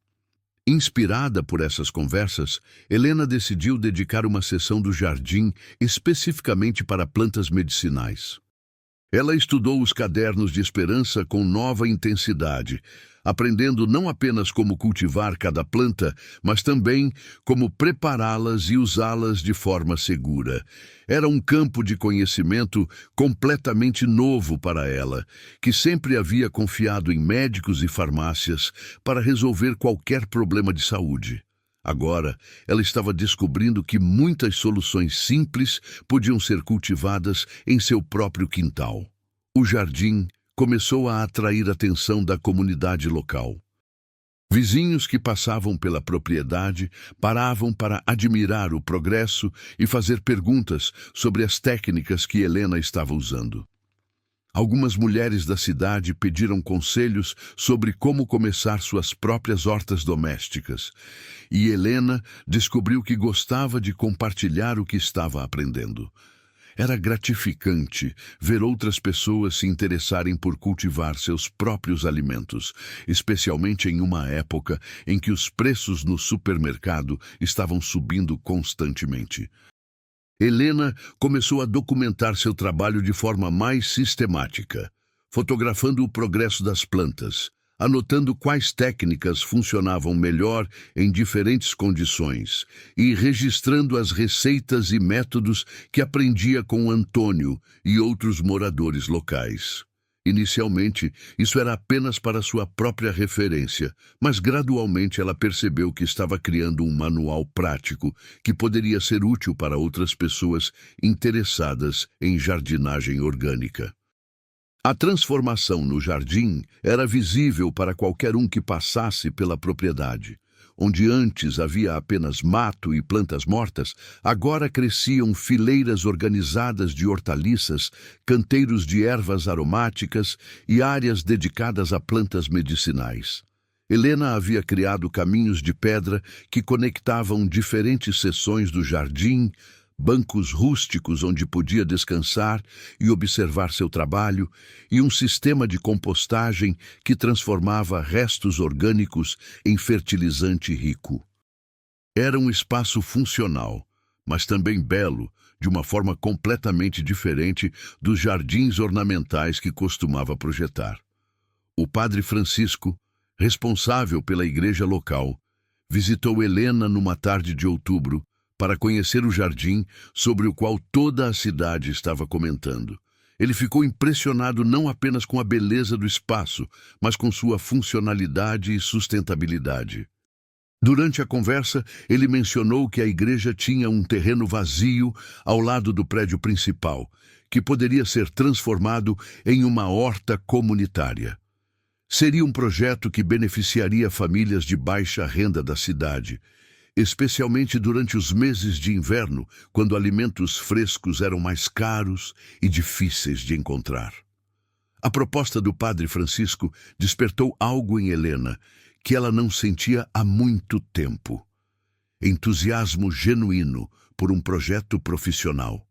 Inspirada por essas conversas, Helena decidiu dedicar uma sessão do jardim especificamente para plantas medicinais. Ela estudou os cadernos de Esperança com nova intensidade, aprendendo não apenas como cultivar cada planta, mas também como prepará-las e usá-las de forma segura. Era um campo de conhecimento completamente novo para ela, que sempre havia confiado em médicos e farmácias para resolver qualquer problema de saúde. Agora, ela estava descobrindo que muitas soluções simples podiam ser cultivadas em seu próprio quintal. O jardim começou a atrair a atenção da comunidade local. Vizinhos que passavam pela propriedade paravam para admirar o progresso e fazer perguntas sobre as técnicas que Helena estava usando. Algumas mulheres da cidade pediram conselhos sobre como começar suas próprias hortas domésticas, e Helena descobriu que gostava de compartilhar o que estava aprendendo. Era gratificante ver outras pessoas se interessarem por cultivar seus próprios alimentos, especialmente em uma época em que os preços no supermercado estavam subindo constantemente. Helena começou a documentar seu trabalho de forma mais sistemática, fotografando o progresso das plantas, anotando quais técnicas funcionavam melhor em diferentes condições e registrando as receitas e métodos que aprendia com Antônio e outros moradores locais. Inicialmente, isso era apenas para sua própria referência, mas gradualmente ela percebeu que estava criando um manual prático que poderia ser útil para outras pessoas interessadas em jardinagem orgânica. A transformação no jardim era visível para qualquer um que passasse pela propriedade. Onde antes havia apenas mato e plantas mortas, agora cresciam fileiras organizadas de hortaliças, canteiros de ervas aromáticas e áreas dedicadas a plantas medicinais. Helena havia criado caminhos de pedra que conectavam diferentes seções do jardim, bancos rústicos onde podia descansar e observar seu trabalho, e um sistema de compostagem que transformava restos orgânicos em fertilizante rico. Era um espaço funcional, mas também belo, de uma forma completamente diferente dos jardins ornamentais que costumava projetar. O padre Francisco, responsável pela igreja local, visitou Helena numa tarde de outubro para conhecer o jardim sobre o qual toda a cidade estava comentando. Ele ficou impressionado não apenas com a beleza do espaço, mas com sua funcionalidade e sustentabilidade. Durante a conversa, ele mencionou que a igreja tinha um terreno vazio ao lado do prédio principal, que poderia ser transformado em uma horta comunitária. Seria um projeto que beneficiaria famílias de baixa renda da cidade, especialmente durante os meses de inverno, quando alimentos frescos eram mais caros e difíceis de encontrar. A proposta do padre Francisco despertou algo em Helena que ela não sentia há muito tempo: entusiasmo genuíno por um projeto profissional.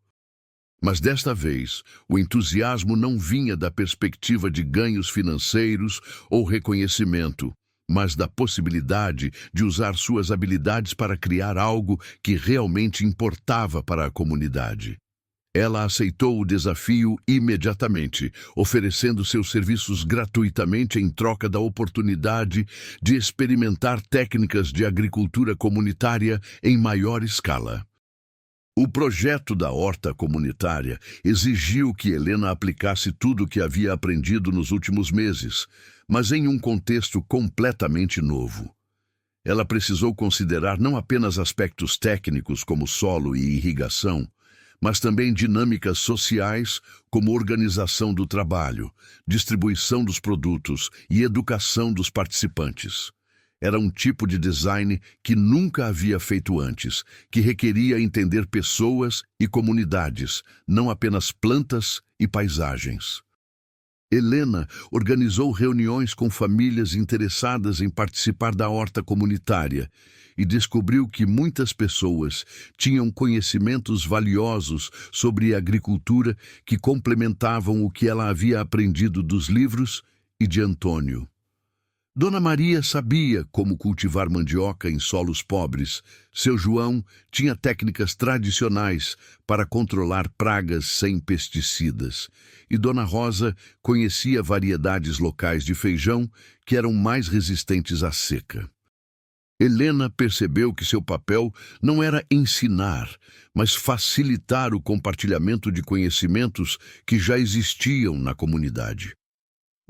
Mas desta vez, o entusiasmo não vinha da perspectiva de ganhos financeiros ou reconhecimento, mas da possibilidade de usar suas habilidades para criar algo que realmente importava para a comunidade. Ela aceitou o desafio imediatamente, oferecendo seus serviços gratuitamente em troca da oportunidade de experimentar técnicas de agricultura comunitária em maior escala. O projeto da horta comunitária exigiu que Helena aplicasse tudo o que havia aprendido nos últimos meses, mas em um contexto completamente novo. Ela precisou considerar não apenas aspectos técnicos como solo e irrigação, mas também dinâmicas sociais como organização do trabalho, distribuição dos produtos e educação dos participantes. Era um tipo de design que nunca havia feito antes, que requeria entender pessoas e comunidades, não apenas plantas e paisagens. Helena organizou reuniões com famílias interessadas em participar da horta comunitária e descobriu que muitas pessoas tinham conhecimentos valiosos sobre agricultura que complementavam o que ela havia aprendido dos livros e de Antônio. Dona Maria sabia como cultivar mandioca em solos pobres. Seu João tinha técnicas tradicionais para controlar pragas sem pesticidas. E Dona Rosa conhecia variedades locais de feijão que eram mais resistentes à seca. Helena percebeu que seu papel não era ensinar, mas facilitar o compartilhamento de conhecimentos que já existiam na comunidade.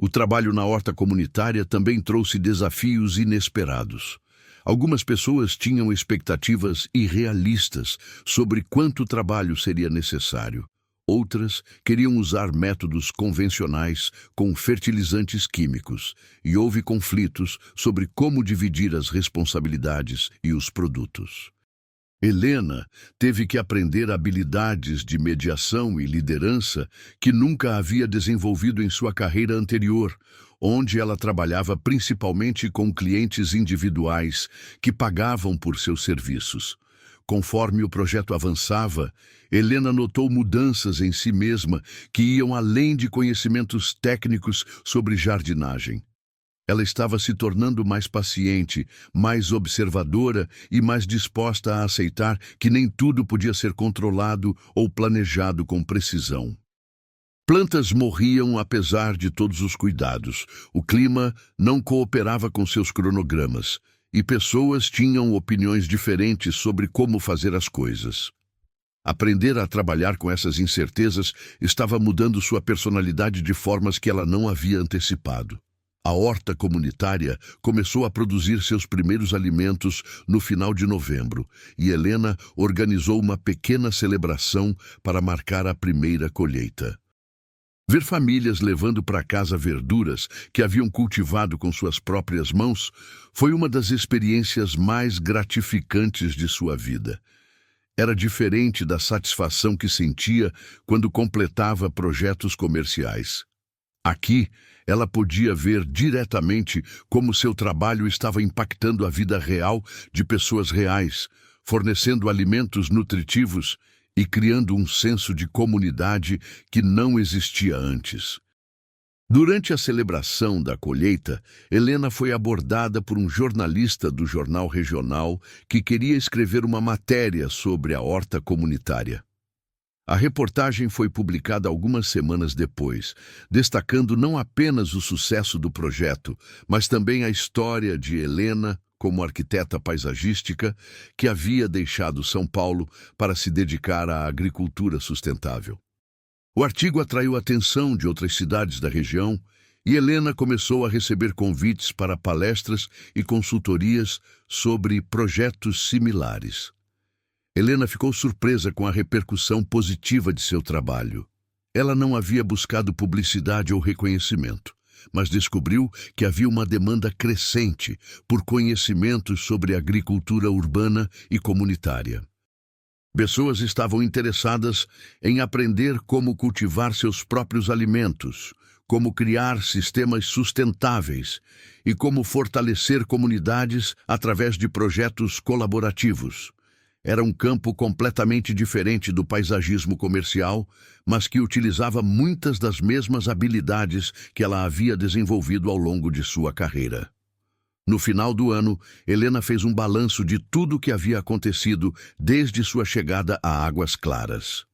O trabalho na horta comunitária também trouxe desafios inesperados. Algumas pessoas tinham expectativas irrealistas sobre quanto trabalho seria necessário. Outras queriam usar métodos convencionais com fertilizantes químicos, e houve conflitos sobre como dividir as responsabilidades e os produtos. Helena teve que aprender habilidades de mediação e liderança que nunca havia desenvolvido em sua carreira anterior, onde ela trabalhava principalmente com clientes individuais que pagavam por seus serviços. Conforme o projeto avançava, Helena notou mudanças em si mesma que iam além de conhecimentos técnicos sobre jardinagem. Ela estava se tornando mais paciente, mais observadora e mais disposta a aceitar que nem tudo podia ser controlado ou planejado com precisão. Plantas morriam apesar de todos os cuidados, o clima não cooperava com seus cronogramas, e pessoas tinham opiniões diferentes sobre como fazer as coisas. Aprender a trabalhar com essas incertezas estava mudando sua personalidade de formas que ela não havia antecipado. A horta comunitária começou a produzir seus primeiros alimentos no final de novembro, e Helena organizou uma pequena celebração para marcar a primeira colheita. Ver famílias levando para casa verduras que haviam cultivado com suas próprias mãos foi uma das experiências mais gratificantes de sua vida. Era diferente da satisfação que sentia quando completava projetos comerciais. Aqui, ela podia ver diretamente como seu trabalho estava impactando a vida real de pessoas reais, fornecendo alimentos nutritivos e criando um senso de comunidade que não existia antes. Durante a celebração da colheita, Helena foi abordada por um jornalista do jornal regional que queria escrever uma matéria sobre a horta comunitária. A reportagem foi publicada algumas semanas depois, destacando não apenas o sucesso do projeto, mas também a história de Helena como arquiteta paisagística que havia deixado São Paulo para se dedicar à agricultura sustentável. O artigo atraiu a atenção de outras cidades da região e Helena começou a receber convites para palestras e consultorias sobre projetos similares. Helena ficou surpresa com a repercussão positiva de seu trabalho. Ela não havia buscado publicidade ou reconhecimento, mas descobriu que havia uma demanda crescente por conhecimentos sobre agricultura urbana e comunitária. Pessoas estavam interessadas em aprender como cultivar seus próprios alimentos, como criar sistemas sustentáveis e como fortalecer comunidades através de projetos colaborativos. Era um campo completamente diferente do paisagismo comercial, mas que utilizava muitas das mesmas habilidades que ela havia desenvolvido ao longo de sua carreira. No final do ano, Helena fez um balanço de tudo o que havia acontecido desde sua chegada a Águas Claras.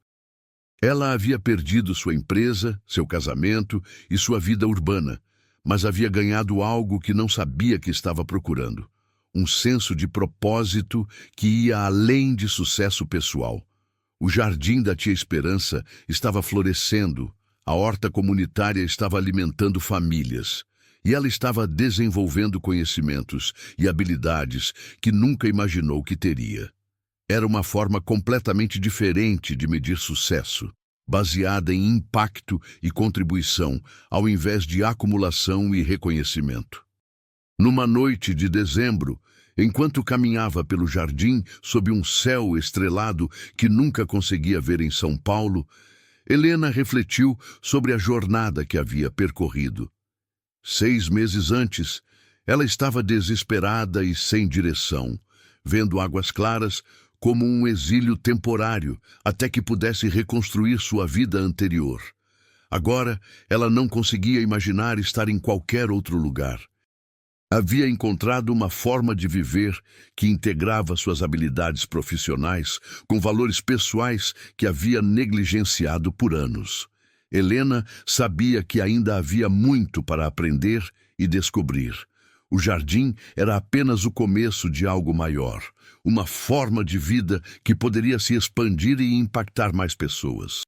Ela havia perdido sua empresa, seu casamento e sua vida urbana, mas havia ganhado algo que não sabia que estava procurando. Um senso de propósito que ia além de sucesso pessoal. O jardim da Tia Esperança estava florescendo, a horta comunitária estava alimentando famílias, e ela estava desenvolvendo conhecimentos e habilidades que nunca imaginou que teria. Era uma forma completamente diferente de medir sucesso, baseada em impacto e contribuição, ao invés de acumulação e reconhecimento. Numa noite de dezembro, enquanto caminhava pelo jardim sob um céu estrelado que nunca conseguia ver em São Paulo, Helena refletiu sobre a jornada que havia percorrido. 6 meses antes, ela estava desesperada e sem direção, vendo Águas Claras como um exílio temporário, até que pudesse reconstruir sua vida anterior. Agora, ela não conseguia imaginar estar em qualquer outro lugar. Havia encontrado uma forma de viver que integrava suas habilidades profissionais com valores pessoais que havia negligenciado por anos. Helena sabia que ainda havia muito para aprender e descobrir. O jardim era apenas o começo de algo maior, uma forma de vida que poderia se expandir e impactar mais pessoas.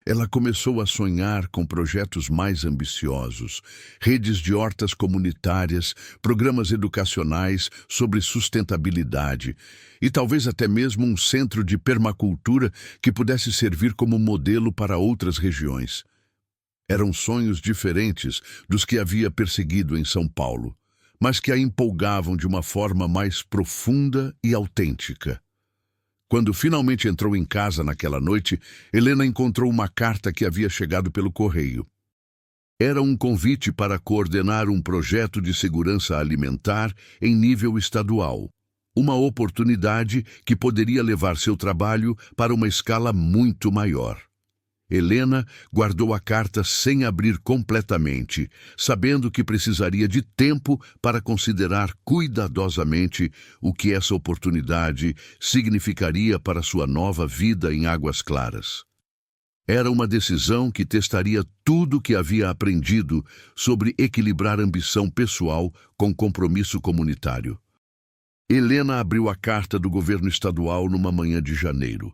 Ela começou a sonhar com projetos mais ambiciosos, redes de hortas comunitárias, programas educacionais sobre sustentabilidade e talvez até mesmo um centro de permacultura que pudesse servir como modelo para outras regiões. Eram sonhos diferentes dos que havia perseguido em São Paulo, mas que a empolgavam de uma forma mais profunda e autêntica. Quando finalmente entrou em casa naquela noite, Helena encontrou uma carta que havia chegado pelo correio. Era um convite para coordenar um projeto de segurança alimentar em nível estadual. Uma oportunidade que poderia levar seu trabalho para uma escala muito maior. Helena guardou a carta sem abrir completamente, sabendo que precisaria de tempo para considerar cuidadosamente o que essa oportunidade significaria para sua nova vida em Águas Claras. Era uma decisão que testaria tudo o que havia aprendido sobre equilibrar ambição pessoal com compromisso comunitário. Helena abriu a carta do governo estadual numa manhã de janeiro,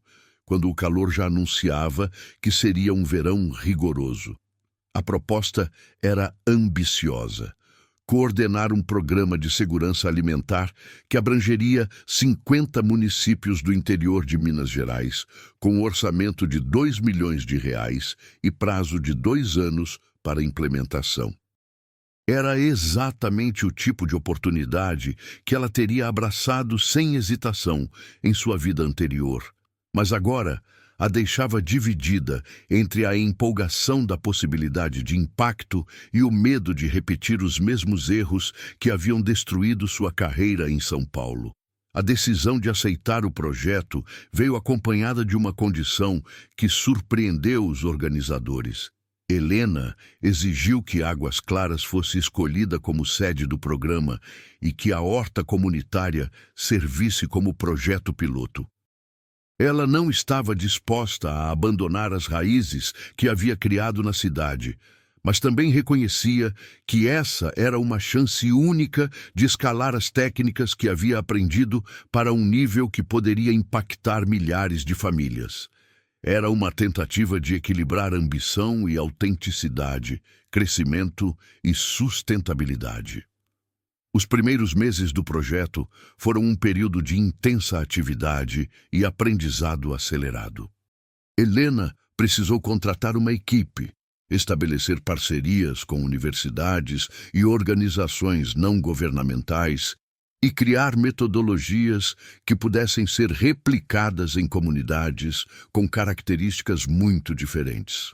quando o calor já anunciava que seria um verão rigoroso. A proposta era ambiciosa: coordenar um programa de segurança alimentar que abrangeria 50 municípios do interior de Minas Gerais, com um orçamento de R$ 2 milhões e prazo de 2 anos para implementação. Era exatamente o tipo de oportunidade que ela teria abraçado sem hesitação em sua vida anterior, mas agora a deixava dividida entre a empolgação da possibilidade de impacto e o medo de repetir os mesmos erros que haviam destruído sua carreira em São Paulo. A decisão de aceitar o projeto veio acompanhada de uma condição que surpreendeu os organizadores. Helena exigiu que Águas Claras fosse escolhida como sede do programa e que a horta comunitária servisse como projeto piloto. Ela não estava disposta a abandonar as raízes que havia criado na cidade, mas também reconhecia que essa era uma chance única de escalar as técnicas que havia aprendido para um nível que poderia impactar milhares de famílias. Era uma tentativa de equilibrar ambição e autenticidade, crescimento e sustentabilidade. Os primeiros meses do projeto foram um período de intensa atividade e aprendizado acelerado. Helena precisou contratar uma equipe, estabelecer parcerias com universidades e organizações não governamentais e criar metodologias que pudessem ser replicadas em comunidades com características muito diferentes.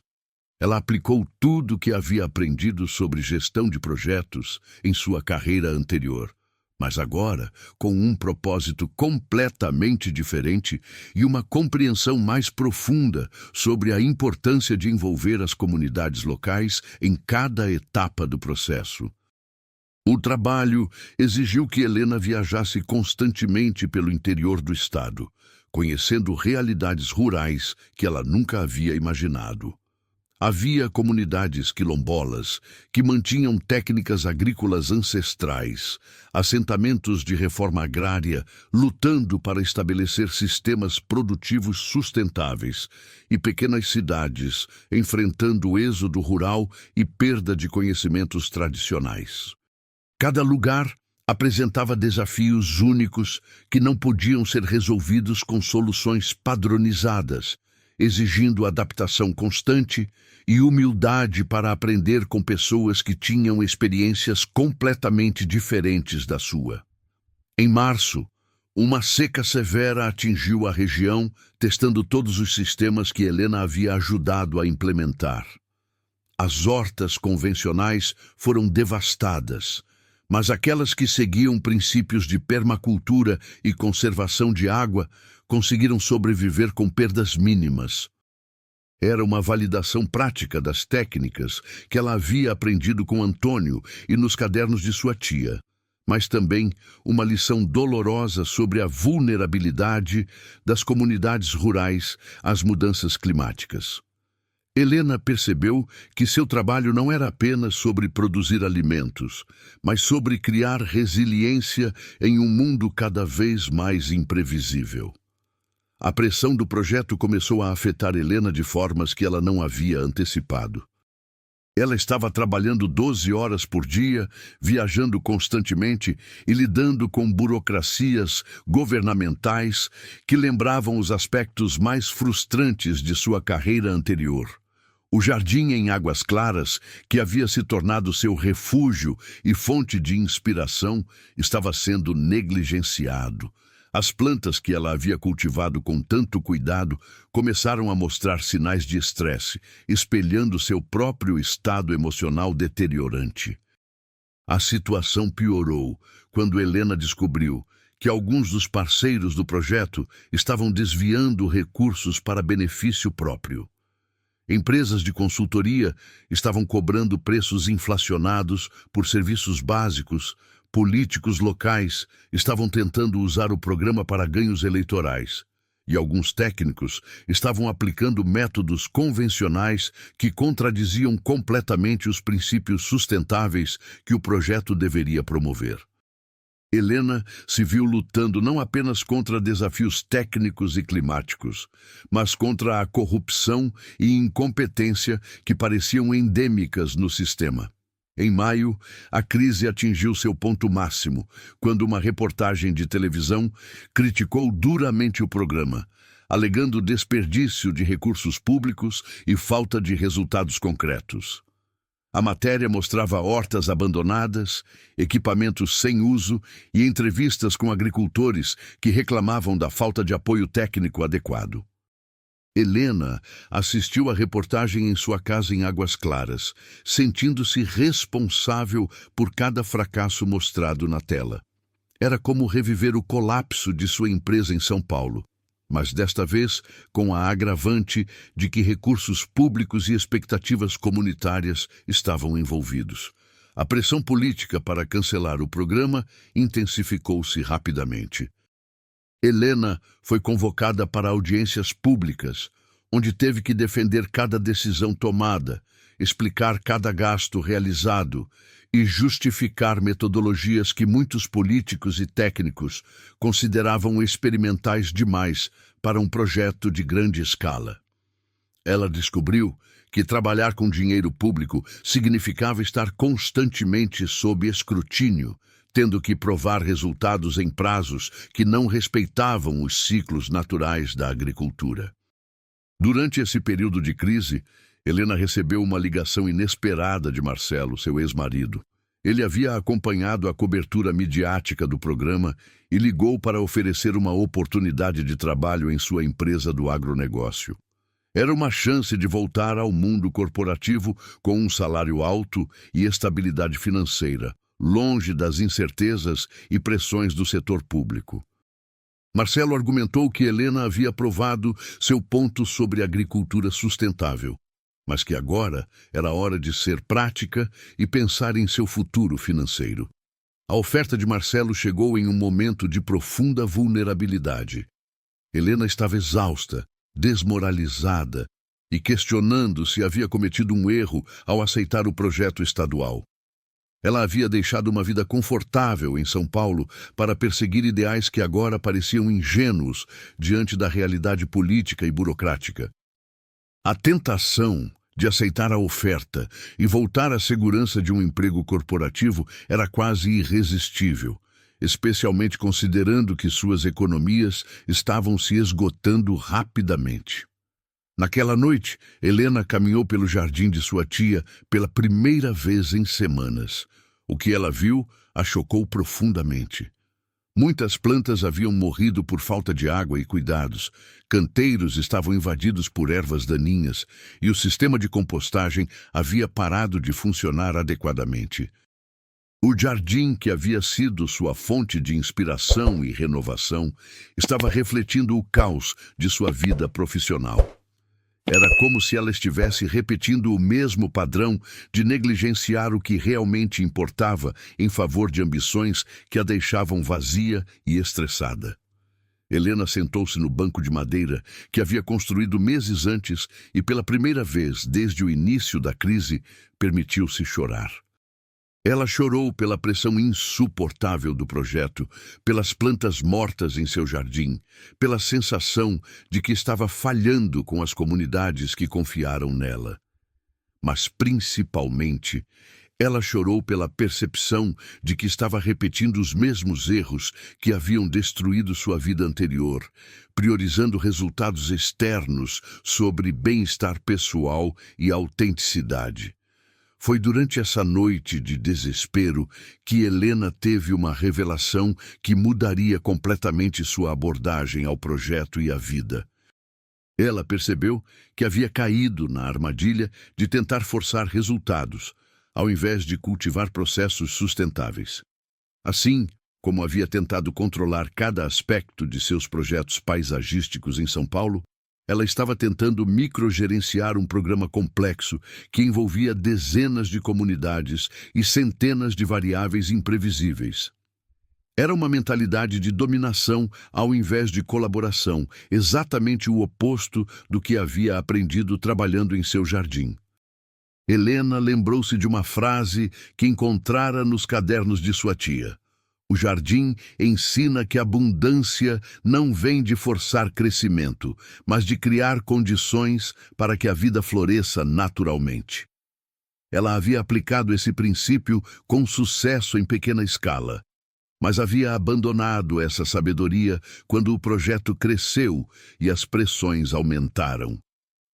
Ela aplicou tudo o que havia aprendido sobre gestão de projetos em sua carreira anterior, mas agora com um propósito completamente diferente e uma compreensão mais profunda sobre a importância de envolver as comunidades locais em cada etapa do processo. O trabalho exigiu que Helena viajasse constantemente pelo interior do estado, conhecendo realidades rurais que ela nunca havia imaginado. Havia comunidades quilombolas que mantinham técnicas agrícolas ancestrais, assentamentos de reforma agrária lutando para estabelecer sistemas produtivos sustentáveis e pequenas cidades enfrentando o êxodo rural e perda de conhecimentos tradicionais. Cada lugar apresentava desafios únicos que não podiam ser resolvidos com soluções padronizadas, exigindo adaptação constante e humildade para aprender com pessoas que tinham experiências completamente diferentes da sua. Em março, uma seca severa atingiu a região, testando todos os sistemas que Helena havia ajudado a implementar. As hortas convencionais foram devastadas, mas aquelas que seguiam princípios de permacultura e conservação de água conseguiram sobreviver com perdas mínimas. Era uma validação prática das técnicas que ela havia aprendido com Antônio e nos cadernos de sua tia, mas também uma lição dolorosa sobre a vulnerabilidade das comunidades rurais às mudanças climáticas. Helena percebeu que seu trabalho não era apenas sobre produzir alimentos, mas sobre criar resiliência em um mundo cada vez mais imprevisível. A pressão do projeto começou a afetar Helena de formas que ela não havia antecipado. Ela estava trabalhando 12 horas por dia, viajando constantemente e lidando com burocracias governamentais que lembravam os aspectos mais frustrantes de sua carreira anterior. O jardim em Águas Claras, que havia se tornado seu refúgio e fonte de inspiração, estava sendo negligenciado. As plantas que ela havia cultivado com tanto cuidado começaram a mostrar sinais de estresse, espelhando seu próprio estado emocional deteriorante. A situação piorou quando Helena descobriu que alguns dos parceiros do projeto estavam desviando recursos para benefício próprio. Empresas de consultoria estavam cobrando preços inflacionados por serviços básicos. Políticos locais estavam tentando usar o programa para ganhos eleitorais, e alguns técnicos estavam aplicando métodos convencionais que contradiziam completamente os princípios sustentáveis que o projeto deveria promover. Helena se viu lutando não apenas contra desafios técnicos e climáticos, mas contra a corrupção e incompetência que pareciam endêmicas no sistema. Em maio, a crise atingiu seu ponto máximo, quando uma reportagem de televisão criticou duramente o programa, alegando desperdício de recursos públicos e falta de resultados concretos. A matéria mostrava hortas abandonadas, equipamentos sem uso e entrevistas com agricultores que reclamavam da falta de apoio técnico adequado. Helena assistiu à reportagem em sua casa em Águas Claras, sentindo-se responsável por cada fracasso mostrado na tela. Era como reviver o colapso de sua empresa em São Paulo, mas desta vez com a agravante de que recursos públicos e expectativas comunitárias estavam envolvidos. A pressão política para cancelar o programa intensificou-se rapidamente. Helena foi convocada para audiências públicas, onde teve que defender cada decisão tomada, explicar cada gasto realizado e justificar metodologias que muitos políticos e técnicos consideravam experimentais demais para um projeto de grande escala. Ela descobriu que trabalhar com dinheiro público significava estar constantemente sob escrutínio, tendo que provar resultados em prazos que não respeitavam os ciclos naturais da agricultura. Durante esse período de crise, Helena recebeu uma ligação inesperada de Marcelo, seu ex-marido. Ele havia acompanhado a cobertura midiática do programa e ligou para oferecer uma oportunidade de trabalho em sua empresa do agronegócio. Era uma chance de voltar ao mundo corporativo com um salário alto e estabilidade financeira, longe das incertezas e pressões do setor público. Marcelo argumentou que Helena havia provado seu ponto sobre agricultura sustentável, mas que agora era hora de ser prática e pensar em seu futuro financeiro. A oferta de Marcelo chegou em um momento de profunda vulnerabilidade. Helena estava exausta, desmoralizada e questionando se havia cometido um erro ao aceitar o projeto estadual. Ela havia deixado uma vida confortável em São Paulo para perseguir ideais que agora pareciam ingênuos diante da realidade política e burocrática. A tentação de aceitar a oferta e voltar à segurança de um emprego corporativo era quase irresistível, especialmente considerando que suas economias estavam se esgotando rapidamente. Naquela noite, Helena caminhou pelo jardim de sua tia pela primeira vez em semanas. O que ela viu a chocou profundamente. Muitas plantas haviam morrido por falta de água e cuidados, canteiros estavam invadidos por ervas daninhas e o sistema de compostagem havia parado de funcionar adequadamente. O jardim, que havia sido sua fonte de inspiração e renovação, estava refletindo o caos de sua vida profissional. Era como se ela estivesse repetindo o mesmo padrão de negligenciar o que realmente importava em favor de ambições que a deixavam vazia e estressada. Helena sentou-se no banco de madeira que havia construído meses antes e, pela primeira vez desde o início da crise, permitiu-se chorar. Ela chorou pela pressão insuportável do projeto, pelas plantas mortas em seu jardim, pela sensação de que estava falhando com as comunidades que confiaram nela. Mas, principalmente, ela chorou pela percepção de que estava repetindo os mesmos erros que haviam destruído sua vida anterior, priorizando resultados externos sobre bem-estar pessoal e autenticidade. Foi durante essa noite de desespero que Helena teve uma revelação que mudaria completamente sua abordagem ao projeto e à vida. Ela percebeu que havia caído na armadilha de tentar forçar resultados, ao invés de cultivar processos sustentáveis. Assim, como havia tentado controlar cada aspecto de seus projetos paisagísticos em São Paulo, ela estava tentando microgerenciar um programa complexo que envolvia dezenas de comunidades e centenas de variáveis imprevisíveis. Era uma mentalidade de dominação ao invés de colaboração, exatamente o oposto do que havia aprendido trabalhando em seu jardim. Helena lembrou-se de uma frase que encontrara nos cadernos de sua tia. O jardim ensina que a abundância não vem de forçar crescimento, mas de criar condições para que a vida floresça naturalmente. Ela havia aplicado esse princípio com sucesso em pequena escala, mas havia abandonado essa sabedoria quando o projeto cresceu e as pressões aumentaram.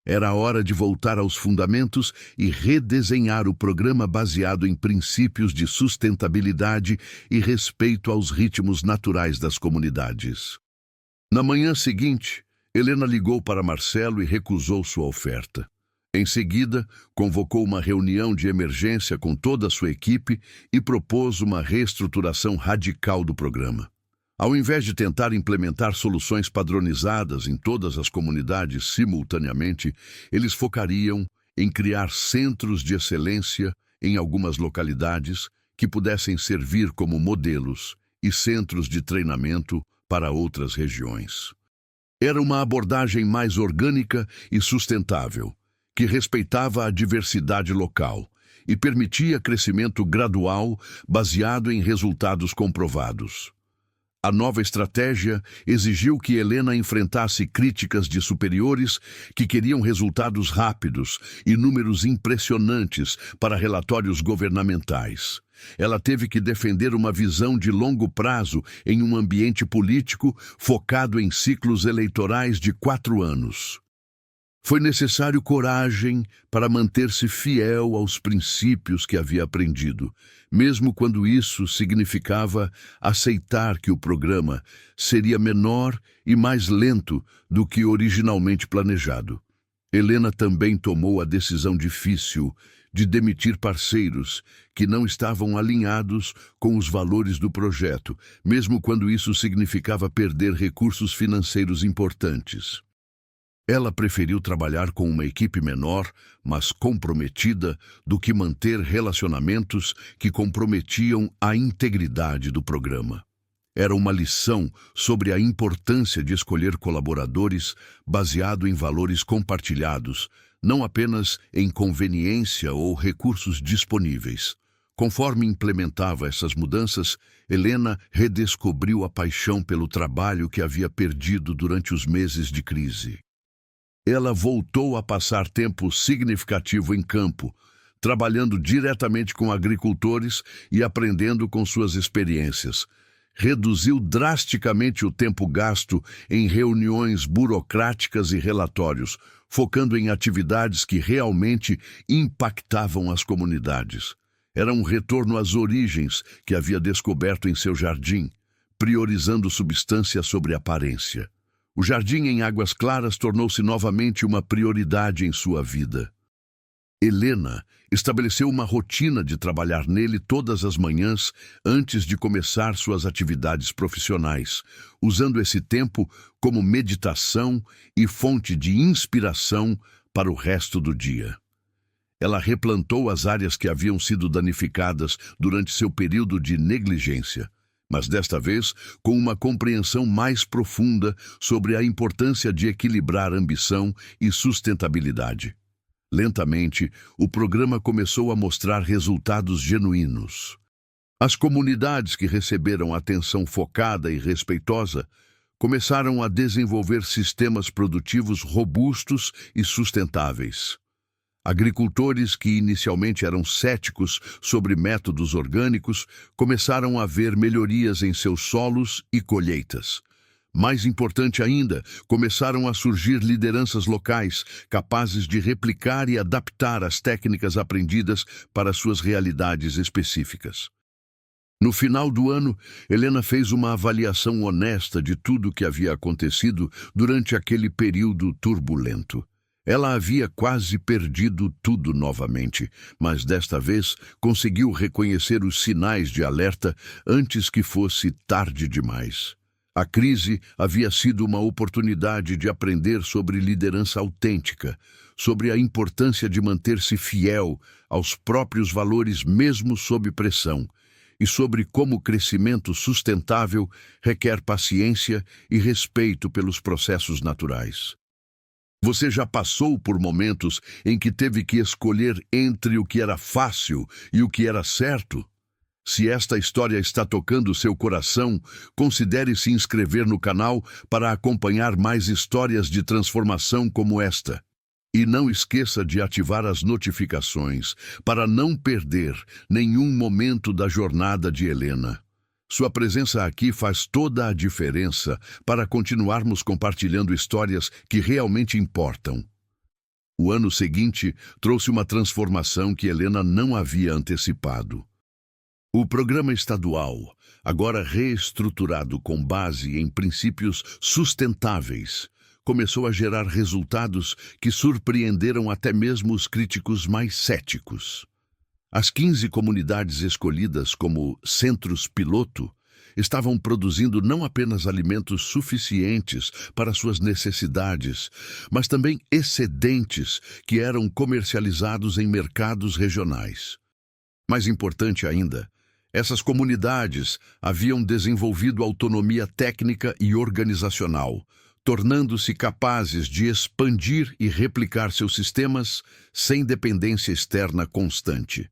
Era hora de voltar aos fundamentos e redesenhar o programa baseado em princípios de sustentabilidade e respeito aos ritmos naturais das comunidades. Na manhã seguinte, Helena ligou para Marcelo e recusou sua oferta. Em seguida, convocou uma reunião de emergência com toda a sua equipe e propôs uma reestruturação radical do programa. Ao invés de tentar implementar soluções padronizadas em todas as comunidades simultaneamente, eles focariam em criar centros de excelência em algumas localidades que pudessem servir como modelos e centros de treinamento para outras regiões. Era uma abordagem mais orgânica e sustentável, que respeitava a diversidade local e permitia crescimento gradual baseado em resultados comprovados. A nova estratégia exigiu que Helena enfrentasse críticas de superiores que queriam resultados rápidos e números impressionantes para relatórios governamentais. Ela teve que defender uma visão de longo prazo em um ambiente político focado em ciclos eleitorais de 4 anos. Foi necessário coragem para manter-se fiel aos princípios que havia aprendido, mesmo quando isso significava aceitar que o programa seria menor e mais lento do que originalmente planejado. Helena também tomou a decisão difícil de demitir parceiros que não estavam alinhados com os valores do projeto, mesmo quando isso significava perder recursos financeiros importantes. Ela preferiu trabalhar com uma equipe menor, mas comprometida, do que manter relacionamentos que comprometiam a integridade do programa. Era uma lição sobre a importância de escolher colaboradores baseado em valores compartilhados, não apenas em conveniência ou recursos disponíveis. Conforme implementava essas mudanças, Helena redescobriu a paixão pelo trabalho que havia perdido durante os meses de crise. Ela voltou a passar tempo significativo em campo, trabalhando diretamente com agricultores e aprendendo com suas experiências. Reduziu drasticamente o tempo gasto em reuniões burocráticas e relatórios, focando em atividades que realmente impactavam as comunidades. Era um retorno às origens que havia descoberto em seu jardim, priorizando substância sobre aparência. O jardim em Águas Claras tornou-se novamente uma prioridade em sua vida. Helena estabeleceu uma rotina de trabalhar nele todas as manhãs antes de começar suas atividades profissionais, usando esse tempo como meditação e fonte de inspiração para o resto do dia. Ela replantou as áreas que haviam sido danificadas durante seu período de negligência, mas desta vez com uma compreensão mais profunda sobre a importância de equilibrar ambição e sustentabilidade. Lentamente, o programa começou a mostrar resultados genuínos. As comunidades que receberam atenção focada e respeitosa começaram a desenvolver sistemas produtivos robustos e sustentáveis. Agricultores que inicialmente eram céticos sobre métodos orgânicos começaram a ver melhorias em seus solos e colheitas. Mais importante ainda, começaram a surgir lideranças locais capazes de replicar e adaptar as técnicas aprendidas para suas realidades específicas. No final do ano, Helena fez uma avaliação honesta de tudo o que havia acontecido durante aquele período turbulento. Ela havia quase perdido tudo novamente, mas desta vez conseguiu reconhecer os sinais de alerta antes que fosse tarde demais. A crise havia sido uma oportunidade de aprender sobre liderança autêntica, sobre a importância de manter-se fiel aos próprios valores mesmo sob pressão, e sobre como o crescimento sustentável requer paciência e respeito pelos processos naturais. Você já passou por momentos em que teve que escolher entre o que era fácil e o que era certo? Se esta história está tocando seu coração, considere se inscrever no canal para acompanhar mais histórias de transformação como esta. E não esqueça de ativar as notificações para não perder nenhum momento da jornada de Helena. Sua presença aqui faz toda a diferença para continuarmos compartilhando histórias que realmente importam. O ano seguinte trouxe uma transformação que Helena não havia antecipado. O programa estadual, agora reestruturado com base em princípios sustentáveis, começou a gerar resultados que surpreenderam até mesmo os críticos mais céticos. As 15 comunidades escolhidas como centros piloto estavam produzindo não apenas alimentos suficientes para suas necessidades, mas também excedentes que eram comercializados em mercados regionais. Mais importante ainda, essas comunidades haviam desenvolvido autonomia técnica e organizacional, tornando-se capazes de expandir e replicar seus sistemas sem dependência externa constante.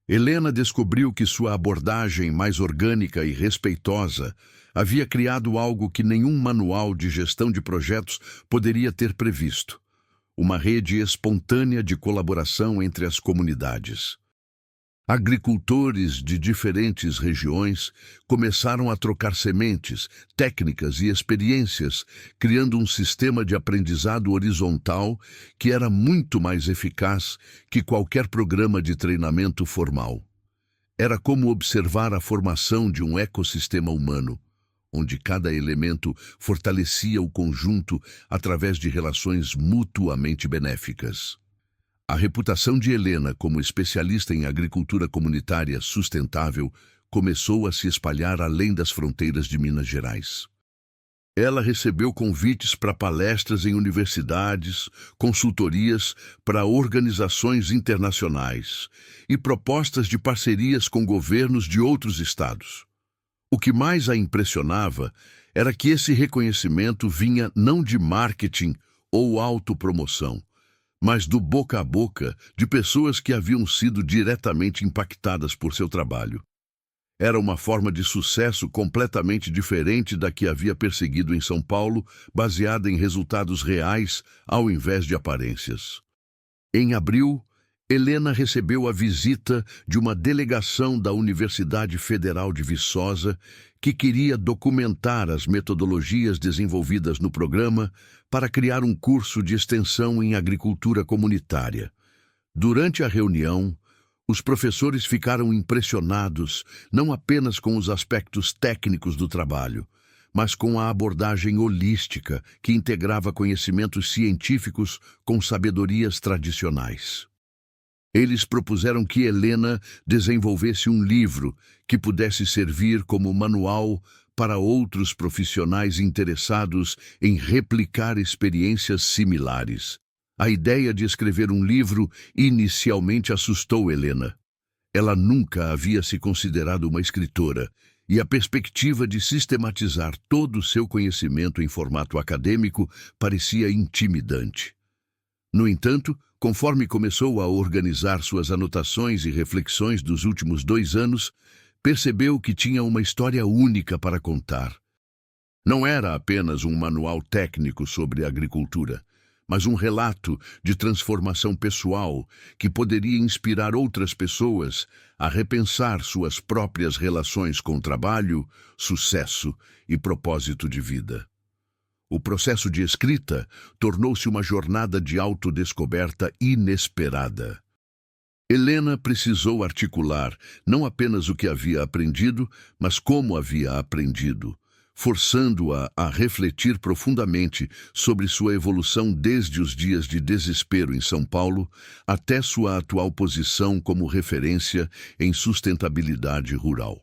Helena descobriu que sua abordagem mais orgânica e respeitosa havia criado algo que nenhum manual de gestão de projetos poderia ter previsto: uma rede espontânea de colaboração entre as comunidades. Agricultores de diferentes regiões começaram a trocar sementes, técnicas e experiências, criando um sistema de aprendizado horizontal que era muito mais eficaz que qualquer programa de treinamento formal. Era como observar a formação de um ecossistema humano, onde cada elemento fortalecia o conjunto através de relações mutuamente benéficas. A reputação de Helena como especialista em agricultura comunitária sustentável começou a se espalhar além das fronteiras de Minas Gerais. Ela recebeu convites para palestras em universidades, consultorias para organizações internacionais e propostas de parcerias com governos de outros estados. O que mais a impressionava era que esse reconhecimento vinha não de marketing ou autopromoção, mas do boca a boca de pessoas que haviam sido diretamente impactadas por seu trabalho. Era uma forma de sucesso completamente diferente da que havia perseguido em São Paulo, baseada em resultados reais ao invés de aparências. Em abril, Helena recebeu a visita de uma delegação da Universidade Federal de Viçosa que queria documentar as metodologias desenvolvidas no programa para criar um curso de extensão em agricultura comunitária. Durante a reunião, os professores ficaram impressionados não apenas com os aspectos técnicos do trabalho, mas com a abordagem holística que integrava conhecimentos científicos com sabedorias tradicionais. Eles propuseram que Helena desenvolvesse um livro que pudesse servir como manual para outros profissionais interessados em replicar experiências similares. A ideia de escrever um livro inicialmente assustou Helena. Ela nunca havia se considerado uma escritora, e a perspectiva de sistematizar todo o seu conhecimento em formato acadêmico parecia intimidante. No entanto, conforme começou a organizar suas anotações e reflexões dos últimos 2 anos, percebeu que tinha uma história única para contar. Não era apenas um manual técnico sobre agricultura, mas um relato de transformação pessoal que poderia inspirar outras pessoas a repensar suas próprias relações com trabalho, sucesso e propósito de vida. O processo de escrita tornou-se uma jornada de autodescoberta inesperada. Helena precisou articular não apenas o que havia aprendido, mas como havia aprendido, forçando-a a refletir profundamente sobre sua evolução desde os dias de desespero em São Paulo até sua atual posição como referência em sustentabilidade rural.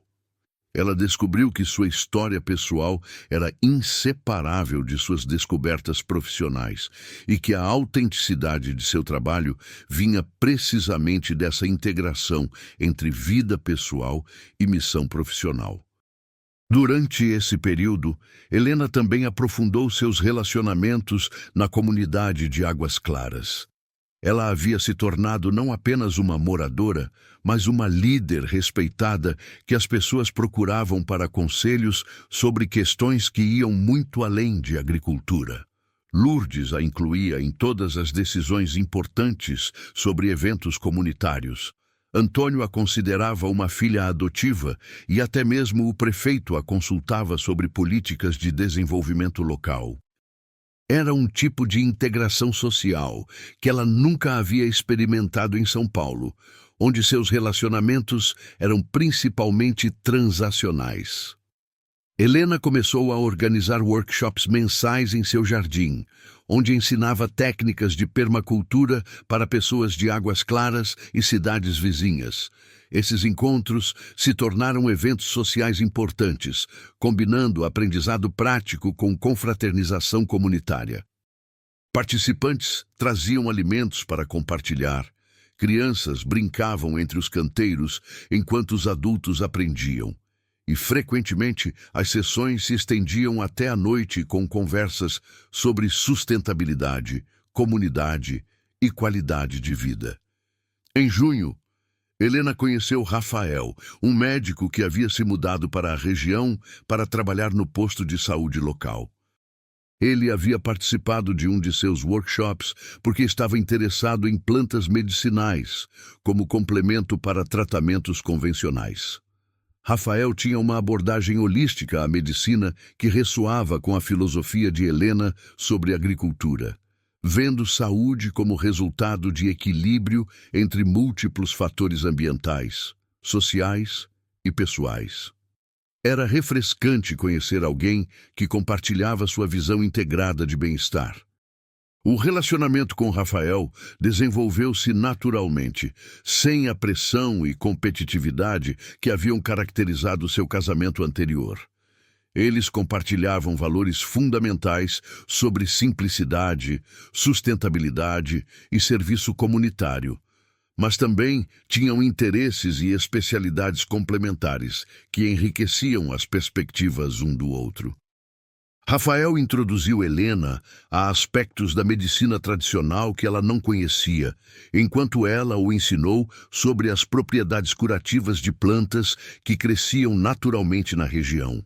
Ela descobriu que sua história pessoal era inseparável de suas descobertas profissionais e que a autenticidade de seu trabalho vinha precisamente dessa integração entre vida pessoal e missão profissional. Durante esse período, Helena também aprofundou seus relacionamentos na comunidade de Águas Claras. Ela havia se tornado não apenas uma moradora, mas uma líder respeitada que as pessoas procuravam para conselhos sobre questões que iam muito além de agricultura. Lourdes a incluía em todas as decisões importantes sobre eventos comunitários. Antônio a considerava uma filha adotiva e até mesmo o prefeito a consultava sobre políticas de desenvolvimento local. Era um tipo de integração social que ela nunca havia experimentado em São Paulo, onde seus relacionamentos eram principalmente transacionais. Helena começou a organizar workshops mensais em seu jardim, onde ensinava técnicas de permacultura para pessoas de Águas Claras e cidades vizinhas. Esses encontros se tornaram eventos sociais importantes, combinando aprendizado prático com confraternização comunitária. Participantes traziam alimentos para compartilhar. Crianças brincavam entre os canteiros enquanto os adultos aprendiam. E, frequentemente, as sessões se estendiam até a noite com conversas sobre sustentabilidade, comunidade e qualidade de vida. Em junho, Helena conheceu Rafael, um médico que havia se mudado para a região para trabalhar no posto de saúde local. Ele havia participado de um de seus workshops porque estava interessado em plantas medicinais, como complemento para tratamentos convencionais. Rafael tinha uma abordagem holística à medicina que ressoava com a filosofia de Helena sobre agricultura, vendo saúde como resultado de equilíbrio entre múltiplos fatores ambientais, sociais e pessoais. Era refrescante conhecer alguém que compartilhava sua visão integrada de bem-estar. O relacionamento com Rafael desenvolveu-se naturalmente, sem a pressão e competitividade que haviam caracterizado seu casamento anterior. Eles compartilhavam valores fundamentais sobre simplicidade, sustentabilidade e serviço comunitário, mas também tinham interesses e especialidades complementares que enriqueciam as perspectivas um do outro. Rafael introduziu Helena a aspectos da medicina tradicional que ela não conhecia, enquanto ela o ensinou sobre as propriedades curativas de plantas que cresciam naturalmente na região.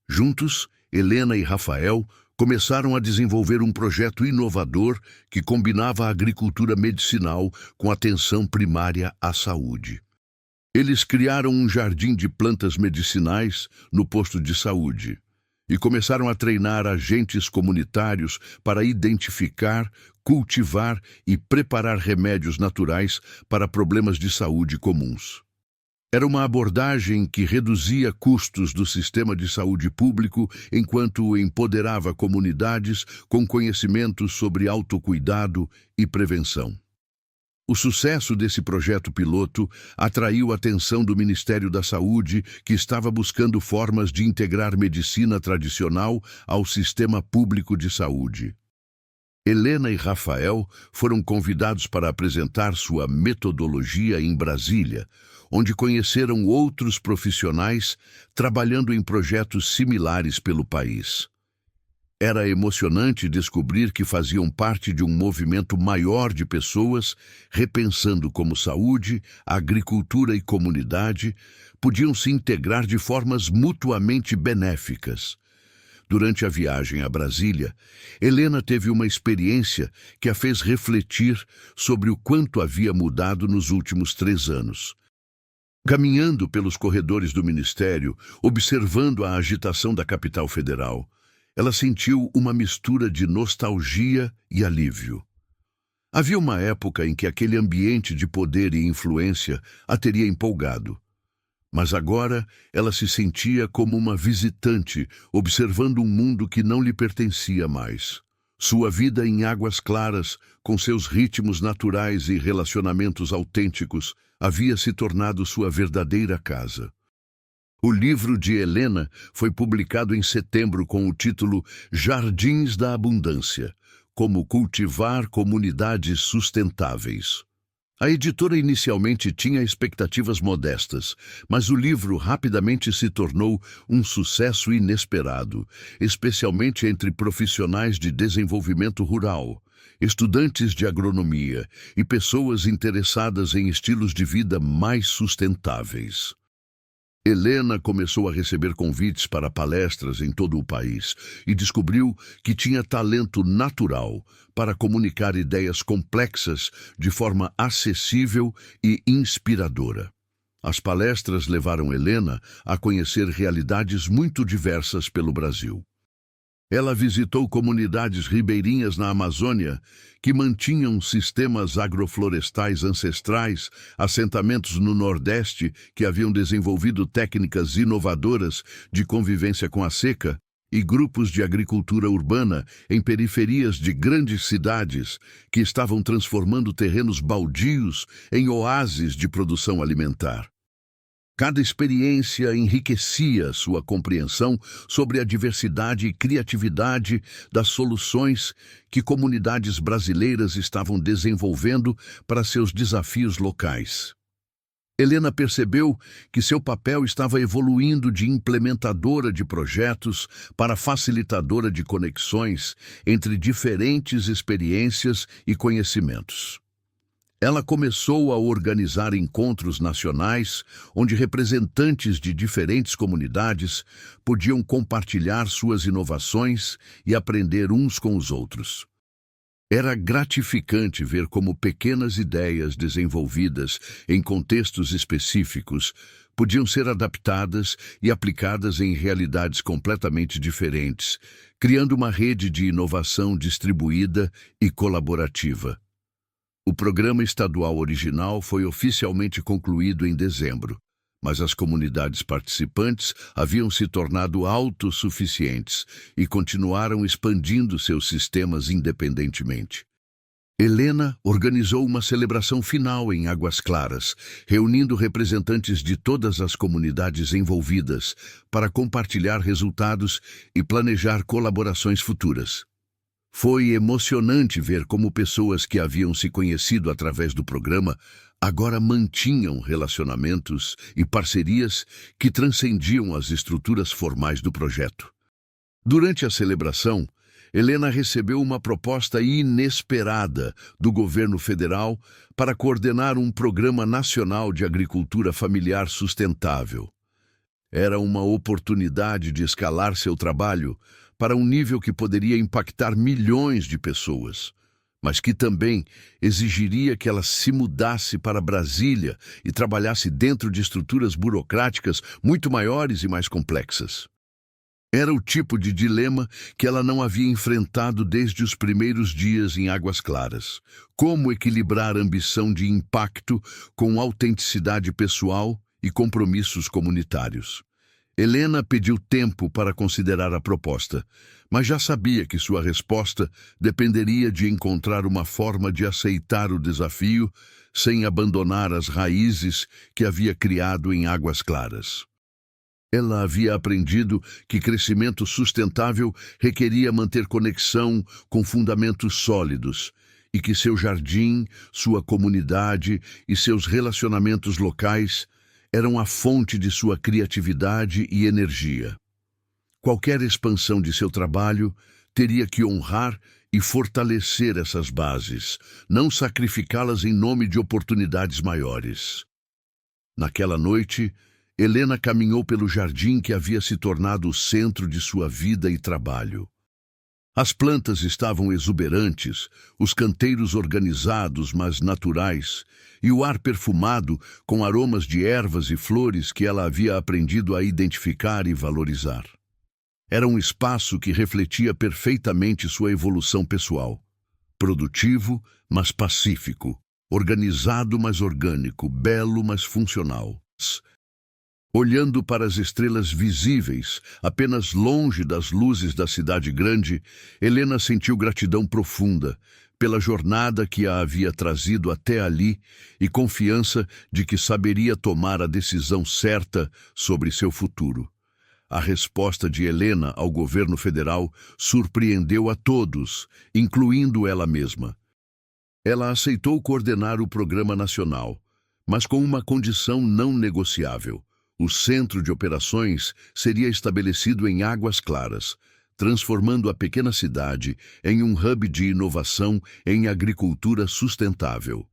Juntos, Helena e Rafael começaram a desenvolver um projeto inovador que combinava a agricultura medicinal com atenção primária à saúde. Eles criaram um jardim de plantas medicinais no posto de saúde e começaram a treinar agentes comunitários para identificar, cultivar e preparar remédios naturais para problemas de saúde comuns. Era uma abordagem que reduzia custos do sistema de saúde público enquanto empoderava comunidades com conhecimentos sobre autocuidado e prevenção. O sucesso desse projeto piloto atraiu a atenção do Ministério da Saúde, que estava buscando formas de integrar medicina tradicional ao sistema público de saúde. Helena e Rafael foram convidados para apresentar sua metodologia em Brasília, onde conheceram outros profissionais trabalhando em projetos similares pelo país. Era emocionante descobrir que faziam parte de um movimento maior de pessoas repensando como saúde, agricultura e comunidade podiam se integrar de formas mutuamente benéficas. Durante a viagem a Brasília, Helena teve uma experiência que a fez refletir sobre o quanto havia mudado nos últimos 3 anos. Caminhando pelos corredores do Ministério, observando a agitação da capital federal, ela sentiu uma mistura de nostalgia e alívio. Havia uma época em que aquele ambiente de poder e influência a teria empolgado. Mas agora ela se sentia como uma visitante, observando um mundo que não lhe pertencia mais. Sua vida em Águas Claras, com seus ritmos naturais e relacionamentos autênticos, havia se tornado sua verdadeira casa. O livro de Helena foi publicado em setembro com o título Jardins da Abundância: Como cultivar comunidades sustentáveis. A editora inicialmente tinha expectativas modestas, mas o livro rapidamente se tornou um sucesso inesperado, especialmente entre profissionais de desenvolvimento rural, estudantes de agronomia e pessoas interessadas em estilos de vida mais sustentáveis. Helena começou a receber convites para palestras em todo o país e descobriu que tinha talento natural para comunicar ideias complexas de forma acessível e inspiradora. As palestras levaram Helena a conhecer realidades muito diversas pelo Brasil. Ela visitou comunidades ribeirinhas na Amazônia que mantinham sistemas agroflorestais ancestrais, assentamentos no Nordeste que haviam desenvolvido técnicas inovadoras de convivência com a seca e grupos de agricultura urbana em periferias de grandes cidades que estavam transformando terrenos baldios em oásis de produção alimentar. Cada experiência enriquecia sua compreensão sobre a diversidade e criatividade das soluções que comunidades brasileiras estavam desenvolvendo para seus desafios locais. Helena percebeu que seu papel estava evoluindo de implementadora de projetos para facilitadora de conexões entre diferentes experiências e conhecimentos. Ela começou a organizar encontros nacionais, onde representantes de diferentes comunidades podiam compartilhar suas inovações e aprender uns com os outros. Era gratificante ver como pequenas ideias desenvolvidas em contextos específicos podiam ser adaptadas e aplicadas em realidades completamente diferentes, criando uma rede de inovação distribuída e colaborativa. O programa estadual original foi oficialmente concluído em dezembro, mas as comunidades participantes haviam se tornado autossuficientes e continuaram expandindo seus sistemas independentemente. Helena organizou uma celebração final em Águas Claras, reunindo representantes de todas as comunidades envolvidas para compartilhar resultados e planejar colaborações futuras. Foi emocionante ver como pessoas que haviam se conhecido através do programa agora mantinham relacionamentos e parcerias que transcendiam as estruturas formais do projeto. Durante a celebração, Helena recebeu uma proposta inesperada do governo federal para coordenar um programa nacional de agricultura familiar sustentável. Era uma oportunidade de escalar seu trabalho para um nível que poderia impactar milhões de pessoas, mas que também exigiria que ela se mudasse para Brasília e trabalhasse dentro de estruturas burocráticas muito maiores e mais complexas. Era o tipo de dilema que ela não havia enfrentado desde os primeiros dias em Águas Claras. Como equilibrar ambição de impacto com autenticidade pessoal e compromissos comunitários? Helena pediu tempo para considerar a proposta, mas já sabia que sua resposta dependeria de encontrar uma forma de aceitar o desafio sem abandonar as raízes que havia criado em Águas Claras. Ela havia aprendido que crescimento sustentável requeria manter conexão com fundamentos sólidos e que seu jardim, sua comunidade e seus relacionamentos locais eram a fonte de sua criatividade e energia. Qualquer expansão de seu trabalho teria que honrar e fortalecer essas bases, não sacrificá-las em nome de oportunidades maiores. Naquela noite, Helena caminhou pelo jardim que havia se tornado o centro de sua vida e trabalho. As plantas estavam exuberantes, os canteiros organizados, mas naturais, e o ar perfumado com aromas de ervas e flores que ela havia aprendido a identificar e valorizar. Era um espaço que refletia perfeitamente sua evolução pessoal. Produtivo, mas pacífico. Organizado, mas orgânico. Belo, mas funcional. Olhando para as estrelas visíveis, apenas longe das luzes da cidade grande, Helena sentiu gratidão profunda pela jornada que a havia trazido até ali e confiança de que saberia tomar a decisão certa sobre seu futuro. A resposta de Helena ao governo federal surpreendeu a todos, incluindo ela mesma. Ela aceitou coordenar o programa nacional, mas com uma condição não negociável. O centro de operações seria estabelecido em Águas Claras, transformando a pequena cidade em um hub de inovação em agricultura sustentável.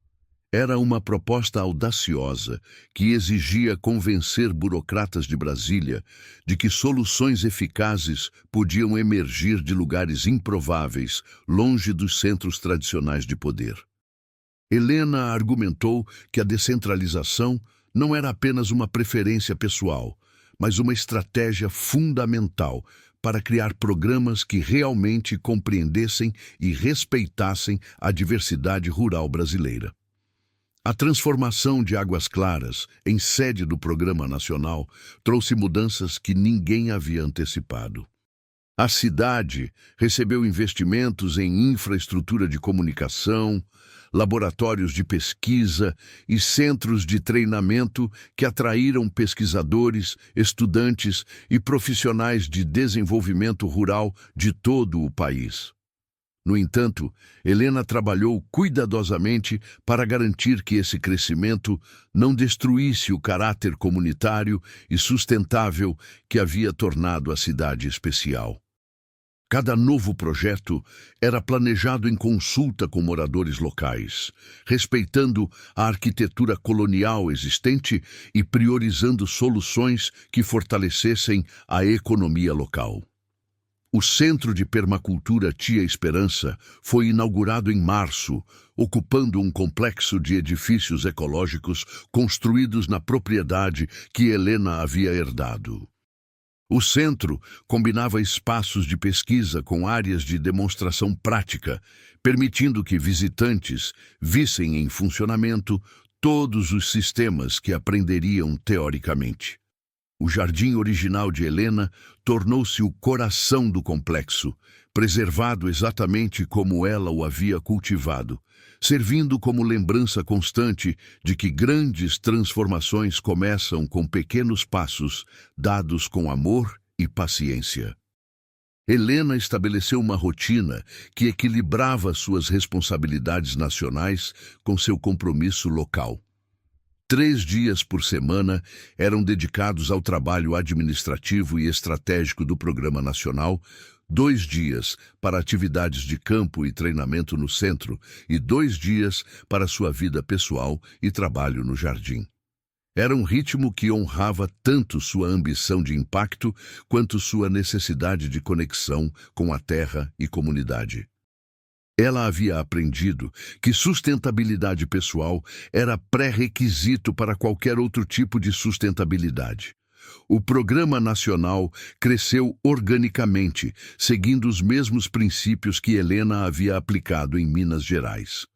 Era uma proposta audaciosa que exigia convencer burocratas de Brasília de que soluções eficazes podiam emergir de lugares improváveis, longe dos centros tradicionais de poder. Helena argumentou que a descentralização não era apenas uma preferência pessoal, mas uma estratégia fundamental para criar programas que realmente compreendessem e respeitassem a diversidade rural brasileira. A transformação de Águas Claras em sede do Programa Nacional trouxe mudanças que ninguém havia antecipado. A cidade recebeu investimentos em infraestrutura de comunicação, laboratórios de pesquisa e centros de treinamento que atraíram pesquisadores, estudantes e profissionais de desenvolvimento rural de todo o país. No entanto, Helena trabalhou cuidadosamente para garantir que esse crescimento não destruísse o caráter comunitário e sustentável que havia tornado a cidade especial. Cada novo projeto era planejado em consulta com moradores locais, respeitando a arquitetura colonial existente e priorizando soluções que fortalecessem a economia local. O Centro de Permacultura Tia Esperança foi inaugurado em março, ocupando um complexo de edifícios ecológicos construídos na propriedade que Helena havia herdado. O centro combinava espaços de pesquisa com áreas de demonstração prática, permitindo que visitantes vissem em funcionamento todos os sistemas que aprenderiam teoricamente. O jardim original de Helena tornou-se o coração do complexo, preservado exatamente como ela o havia cultivado, servindo como lembrança constante de que grandes transformações começam com pequenos passos dados com amor e paciência. Helena estabeleceu uma rotina que equilibrava suas responsabilidades nacionais com seu compromisso local. 3 dias por semana eram dedicados ao trabalho administrativo e estratégico do Programa Nacional, 2 dias para atividades de campo e treinamento no centro e 2 dias para sua vida pessoal e trabalho no jardim. Era um ritmo que honrava tanto sua ambição de impacto quanto sua necessidade de conexão com a terra e comunidade. Ela havia aprendido que sustentabilidade pessoal era pré-requisito para qualquer outro tipo de sustentabilidade. O Programa Nacional cresceu organicamente, seguindo os mesmos princípios que Helena havia aplicado em Minas Gerais.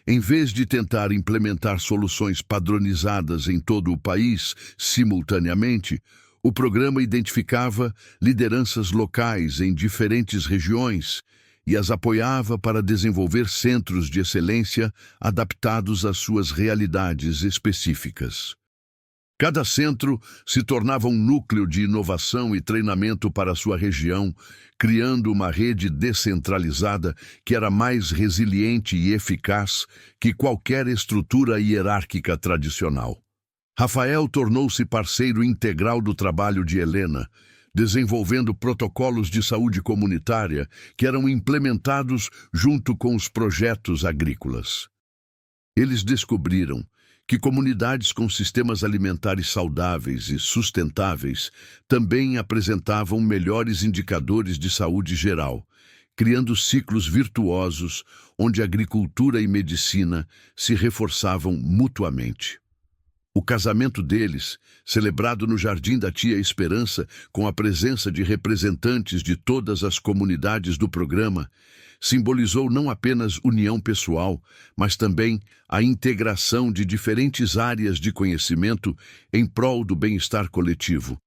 Em vez de tentar implementar soluções padronizadas em todo o país simultaneamente, o programa identificava lideranças locais em diferentes regiões e as apoiava para desenvolver centros de excelência adaptados às suas realidades específicas. Cada centro se tornava um núcleo de inovação e treinamento para sua região, criando uma rede descentralizada que era mais resiliente e eficaz que qualquer estrutura hierárquica tradicional. Rafael tornou-se parceiro integral do trabalho de Helena, desenvolvendo protocolos de saúde comunitária que eram implementados junto com os projetos agrícolas. Eles descobriram que comunidades com sistemas alimentares saudáveis e sustentáveis também apresentavam melhores indicadores de saúde geral, criando ciclos virtuosos onde agricultura e medicina se reforçavam mutuamente. O casamento deles, celebrado no Jardim da Tia Esperança com a presença de representantes de todas as comunidades do programa, simbolizou não apenas união pessoal, mas também a integração de diferentes áreas de conhecimento em prol do bem-estar coletivo.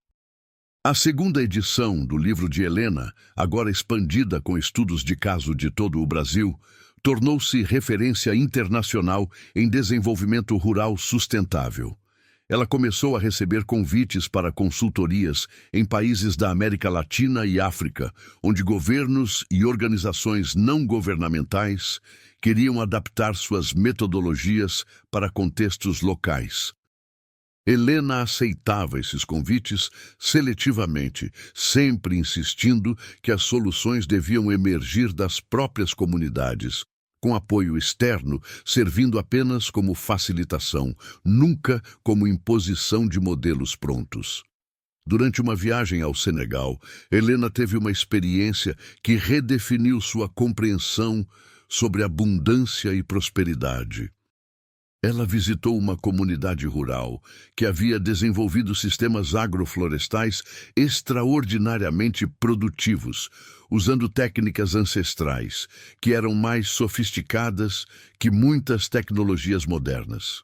A segunda edição do livro de Helena, agora expandida com estudos de caso de todo o Brasil, tornou-se referência internacional em desenvolvimento rural sustentável. Ela começou a receber convites para consultorias em países da América Latina e África, onde governos e organizações não governamentais queriam adaptar suas metodologias para contextos locais. Helena aceitava esses convites seletivamente, sempre insistindo que as soluções deviam emergir das próprias comunidades, com apoio externo, servindo apenas como facilitação, nunca como imposição de modelos prontos. Durante uma viagem ao Senegal, Helena teve uma experiência que redefiniu sua compreensão sobre abundância e prosperidade. Ela visitou uma comunidade rural que havia desenvolvido sistemas agroflorestais extraordinariamente produtivos, usando técnicas ancestrais, que eram mais sofisticadas que muitas tecnologias modernas.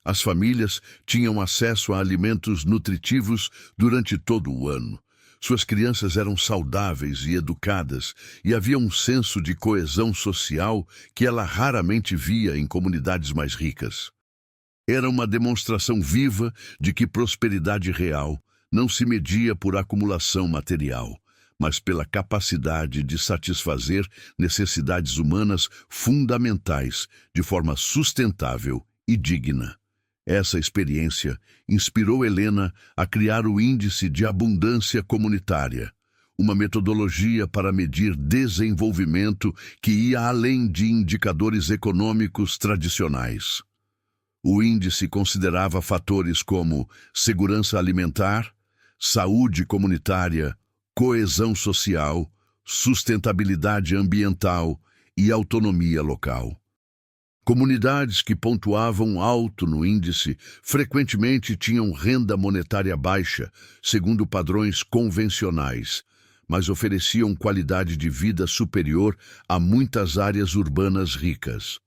As famílias tinham acesso a alimentos nutritivos durante todo o ano. Suas crianças eram saudáveis e educadas, e havia um senso de coesão social que ela raramente via em comunidades mais ricas. Era uma demonstração viva de que prosperidade real não se media por acumulação material, mas pela capacidade de satisfazer necessidades humanas fundamentais de forma sustentável e digna. Essa experiência inspirou Helena a criar o Índice de Abundância Comunitária, uma metodologia para medir desenvolvimento que ia além de indicadores econômicos tradicionais. O índice considerava fatores como segurança alimentar, saúde comunitária, coesão social, sustentabilidade ambiental e autonomia local. Comunidades que pontuavam alto no índice frequentemente tinham renda monetária baixa, segundo padrões convencionais, mas ofereciam qualidade de vida superior a muitas áreas urbanas ricas.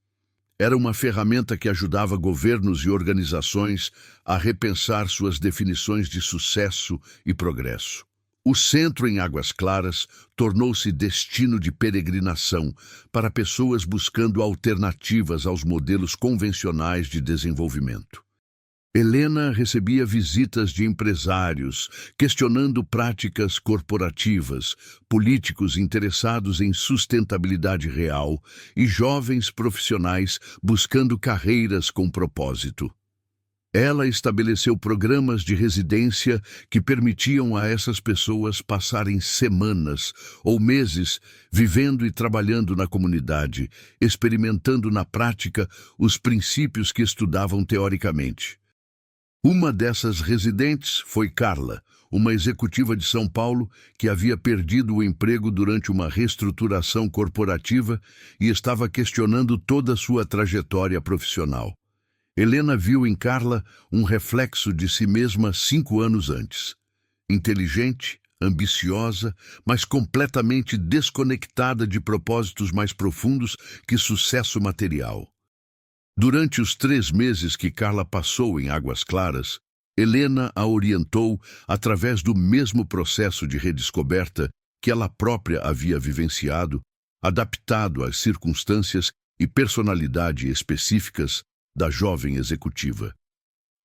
Era uma ferramenta que ajudava governos e organizações a repensar suas definições de sucesso e progresso. O centro em Águas Claras tornou-se destino de peregrinação para pessoas buscando alternativas aos modelos convencionais de desenvolvimento. Helena recebia visitas de empresários questionando práticas corporativas, políticos interessados em sustentabilidade real e jovens profissionais buscando carreiras com propósito. Ela estabeleceu programas de residência que permitiam a essas pessoas passarem semanas ou meses vivendo e trabalhando na comunidade, experimentando na prática os princípios que estudavam teoricamente. Uma dessas residentes foi Carla, uma executiva de São Paulo que havia perdido o emprego durante uma reestruturação corporativa e estava questionando toda a sua trajetória profissional. Helena viu em Carla um reflexo de si mesma 5 anos antes. Inteligente, ambiciosa, mas completamente desconectada de propósitos mais profundos que sucesso material. Durante os 3 meses que Carla passou em Águas Claras, Helena a orientou através do mesmo processo de redescoberta que ela própria havia vivenciado, adaptado às circunstâncias e personalidade específicas da jovem executiva.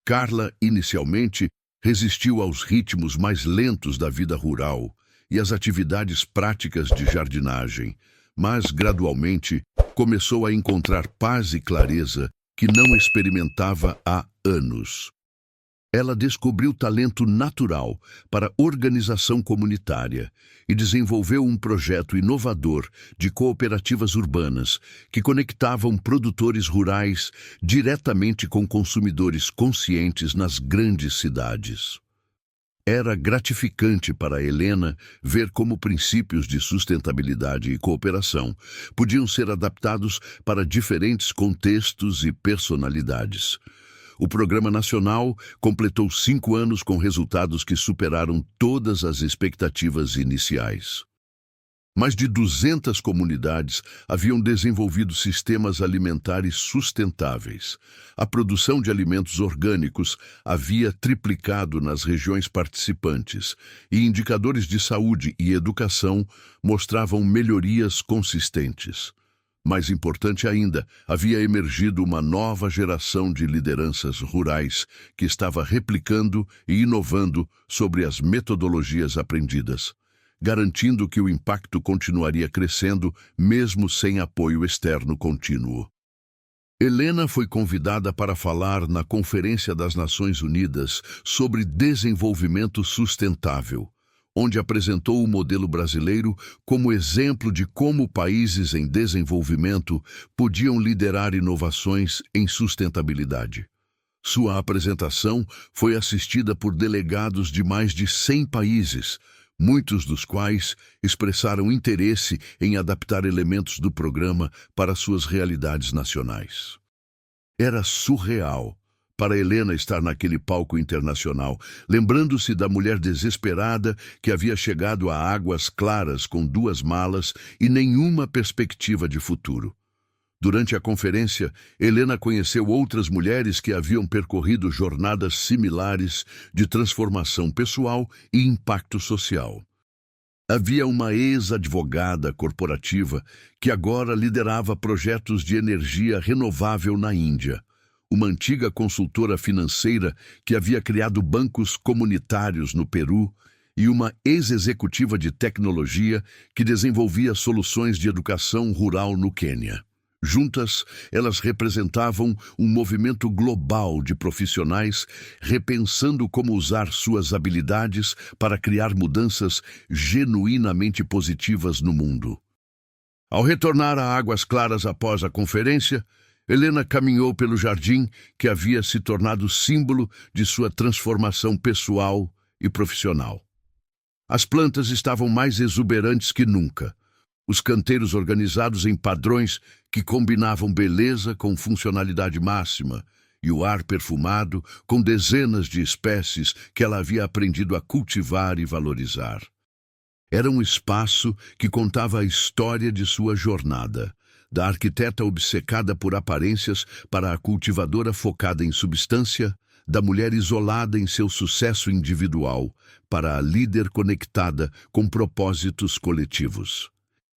Carla, inicialmente, resistiu aos ritmos mais lentos da vida rural e às atividades práticas de jardinagem, mas, gradualmente, começou a encontrar paz e clareza que não experimentava há anos. Ela descobriu talento natural para organização comunitária e desenvolveu um projeto inovador de cooperativas urbanas que conectavam produtores rurais diretamente com consumidores conscientes nas grandes cidades. Era gratificante para Helena ver como princípios de sustentabilidade e cooperação podiam ser adaptados para diferentes contextos e personalidades. O Programa Nacional completou 5 anos com resultados que superaram todas as expectativas iniciais. Mais de 200 comunidades haviam desenvolvido sistemas alimentares sustentáveis. A produção de alimentos orgânicos havia triplicado nas regiões participantes e indicadores de saúde e educação mostravam melhorias consistentes. Mais importante ainda, havia emergido uma nova geração de lideranças rurais que estava replicando e inovando sobre as metodologias aprendidas, garantindo que o impacto continuaria crescendo mesmo sem apoio externo contínuo. Helena foi convidada para falar na Conferência das Nações Unidas sobre Desenvolvimento Sustentável, onde apresentou o modelo brasileiro como exemplo de como países em desenvolvimento podiam liderar inovações em sustentabilidade. Sua apresentação foi assistida por delegados de mais de 100 países, muitos dos quais expressaram interesse em adaptar elementos do programa para suas realidades nacionais. Era surreal para Helena estar naquele palco internacional, lembrando-se da mulher desesperada que havia chegado a Águas Claras com 2 malas e nenhuma perspectiva de futuro. Durante a conferência, Helena conheceu outras mulheres que haviam percorrido jornadas similares de transformação pessoal e impacto social. Havia uma ex-advogada corporativa que agora liderava projetos de energia renovável na Índia, uma antiga consultora financeira que havia criado bancos comunitários no Peru e uma ex-executiva de tecnologia que desenvolvia soluções de educação rural no Quênia. Juntas, elas representavam um movimento global de profissionais repensando como usar suas habilidades para criar mudanças genuinamente positivas no mundo. Ao retornar a Águas Claras após a conferência, Helena caminhou pelo jardim que havia se tornado símbolo de sua transformação pessoal e profissional. As plantas estavam mais exuberantes que nunca. Os canteiros organizados em padrões que combinavam beleza com funcionalidade máxima e o ar perfumado com dezenas de espécies que ela havia aprendido a cultivar e valorizar. Era um espaço que contava a história de sua jornada, da arquiteta obcecada por aparências para a cultivadora focada em substância, da mulher isolada em seu sucesso individual para a líder conectada com propósitos coletivos.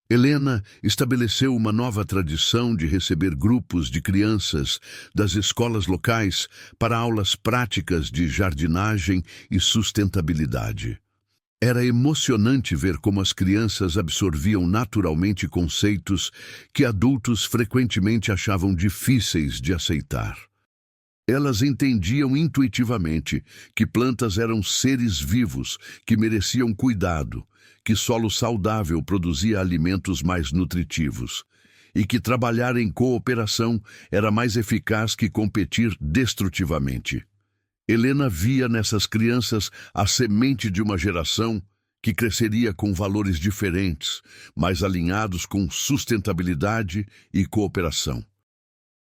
Helena estabeleceu uma nova tradição de receber grupos de crianças das escolas locais para aulas práticas de jardinagem e sustentabilidade. Era emocionante ver como as crianças absorviam naturalmente conceitos que adultos frequentemente achavam difíceis de aceitar. Elas entendiam intuitivamente que plantas eram seres vivos que mereciam cuidado, que solo saudável produzia alimentos mais nutritivos e que trabalhar em cooperação era mais eficaz que competir destrutivamente. Helena via nessas crianças a semente de uma geração que cresceria com valores diferentes, mais alinhados com sustentabilidade e cooperação.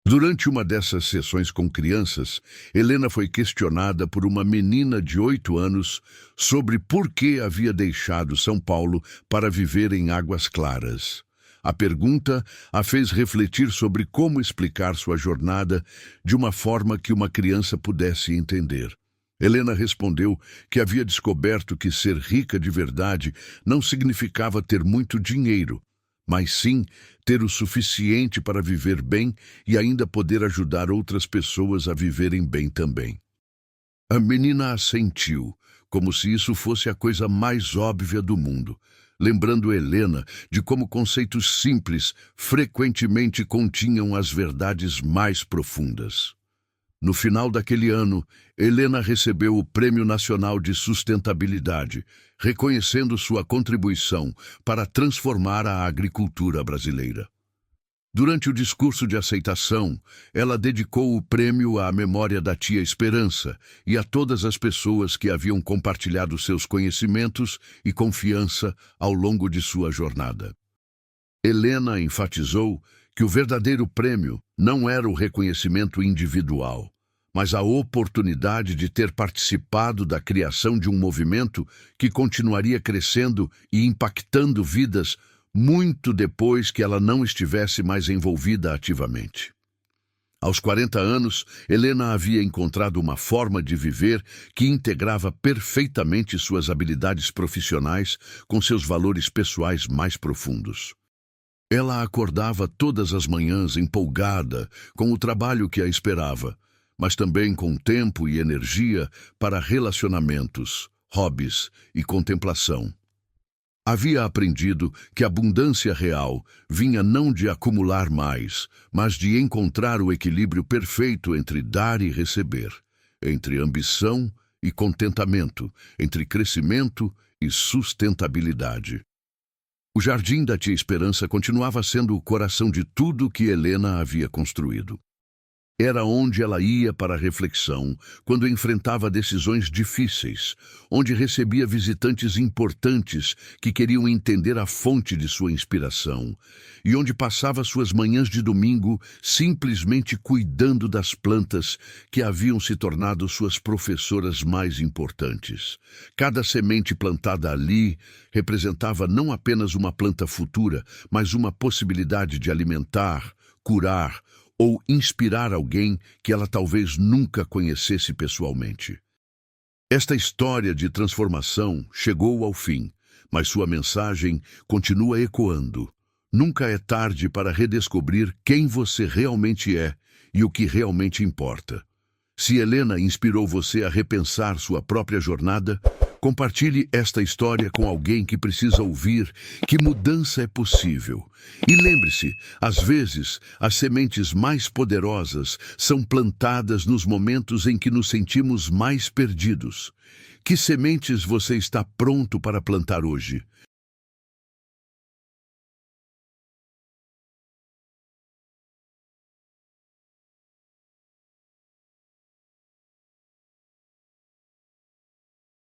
Durante uma dessas sessões com crianças, Helena foi questionada por uma menina de 8 anos sobre por que havia deixado São Paulo para viver em Águas Claras. A pergunta a fez refletir sobre como explicar sua jornada de uma forma que uma criança pudesse entender. Helena respondeu que havia descoberto que ser rica de verdade não significava ter muito dinheiro, mas sim ter o suficiente para viver bem e ainda poder ajudar outras pessoas a viverem bem também. A menina assentiu, como se isso fosse a coisa mais óbvia do mundo, lembrando Helena de como conceitos simples frequentemente continham as verdades mais profundas. No final daquele ano, Helena recebeu o Prêmio Nacional de Sustentabilidade, reconhecendo sua contribuição para transformar a agricultura brasileira. Durante o discurso de aceitação, ela dedicou o prêmio à memória da tia Esperança e a todas as pessoas que haviam compartilhado seus conhecimentos e confiança ao longo de sua jornada. Helena enfatizou que o verdadeiro prêmio não era o reconhecimento individual, mas a oportunidade de ter participado da criação de um movimento que continuaria crescendo e impactando vidas muito depois que ela não estivesse mais envolvida ativamente. Aos 40 anos, Helena havia encontrado uma forma de viver que integrava perfeitamente suas habilidades profissionais com seus valores pessoais mais profundos. Ela acordava todas as manhãs empolgada com o trabalho que a esperava, mas também com tempo e energia para relacionamentos, hobbies e contemplação. Havia aprendido que a abundância real vinha não de acumular mais, mas de encontrar o equilíbrio perfeito entre dar e receber, entre ambição e contentamento, entre crescimento e sustentabilidade. O Jardim da Tia Esperança continuava sendo o coração de tudo que Helena havia construído. Era onde ela ia para a reflexão quando enfrentava decisões difíceis, onde recebia visitantes importantes que queriam entender a fonte de sua inspiração e onde passava suas manhãs de domingo simplesmente cuidando das plantas que haviam se tornado suas professoras mais importantes. Cada semente plantada ali representava não apenas uma planta futura, mas uma possibilidade de alimentar, curar, ou inspirar alguém que ela talvez nunca conhecesse pessoalmente. Esta história de transformação chegou ao fim, mas sua mensagem continua ecoando. Nunca é tarde para redescobrir quem você realmente é e o que realmente importa. Se Helena inspirou você a repensar sua própria jornada, compartilhe esta história com alguém que precisa ouvir que mudança é possível. E lembre-se, às vezes, as sementes mais poderosas são plantadas nos momentos em que nos sentimos mais perdidos. Que sementes você está pronto para plantar hoje?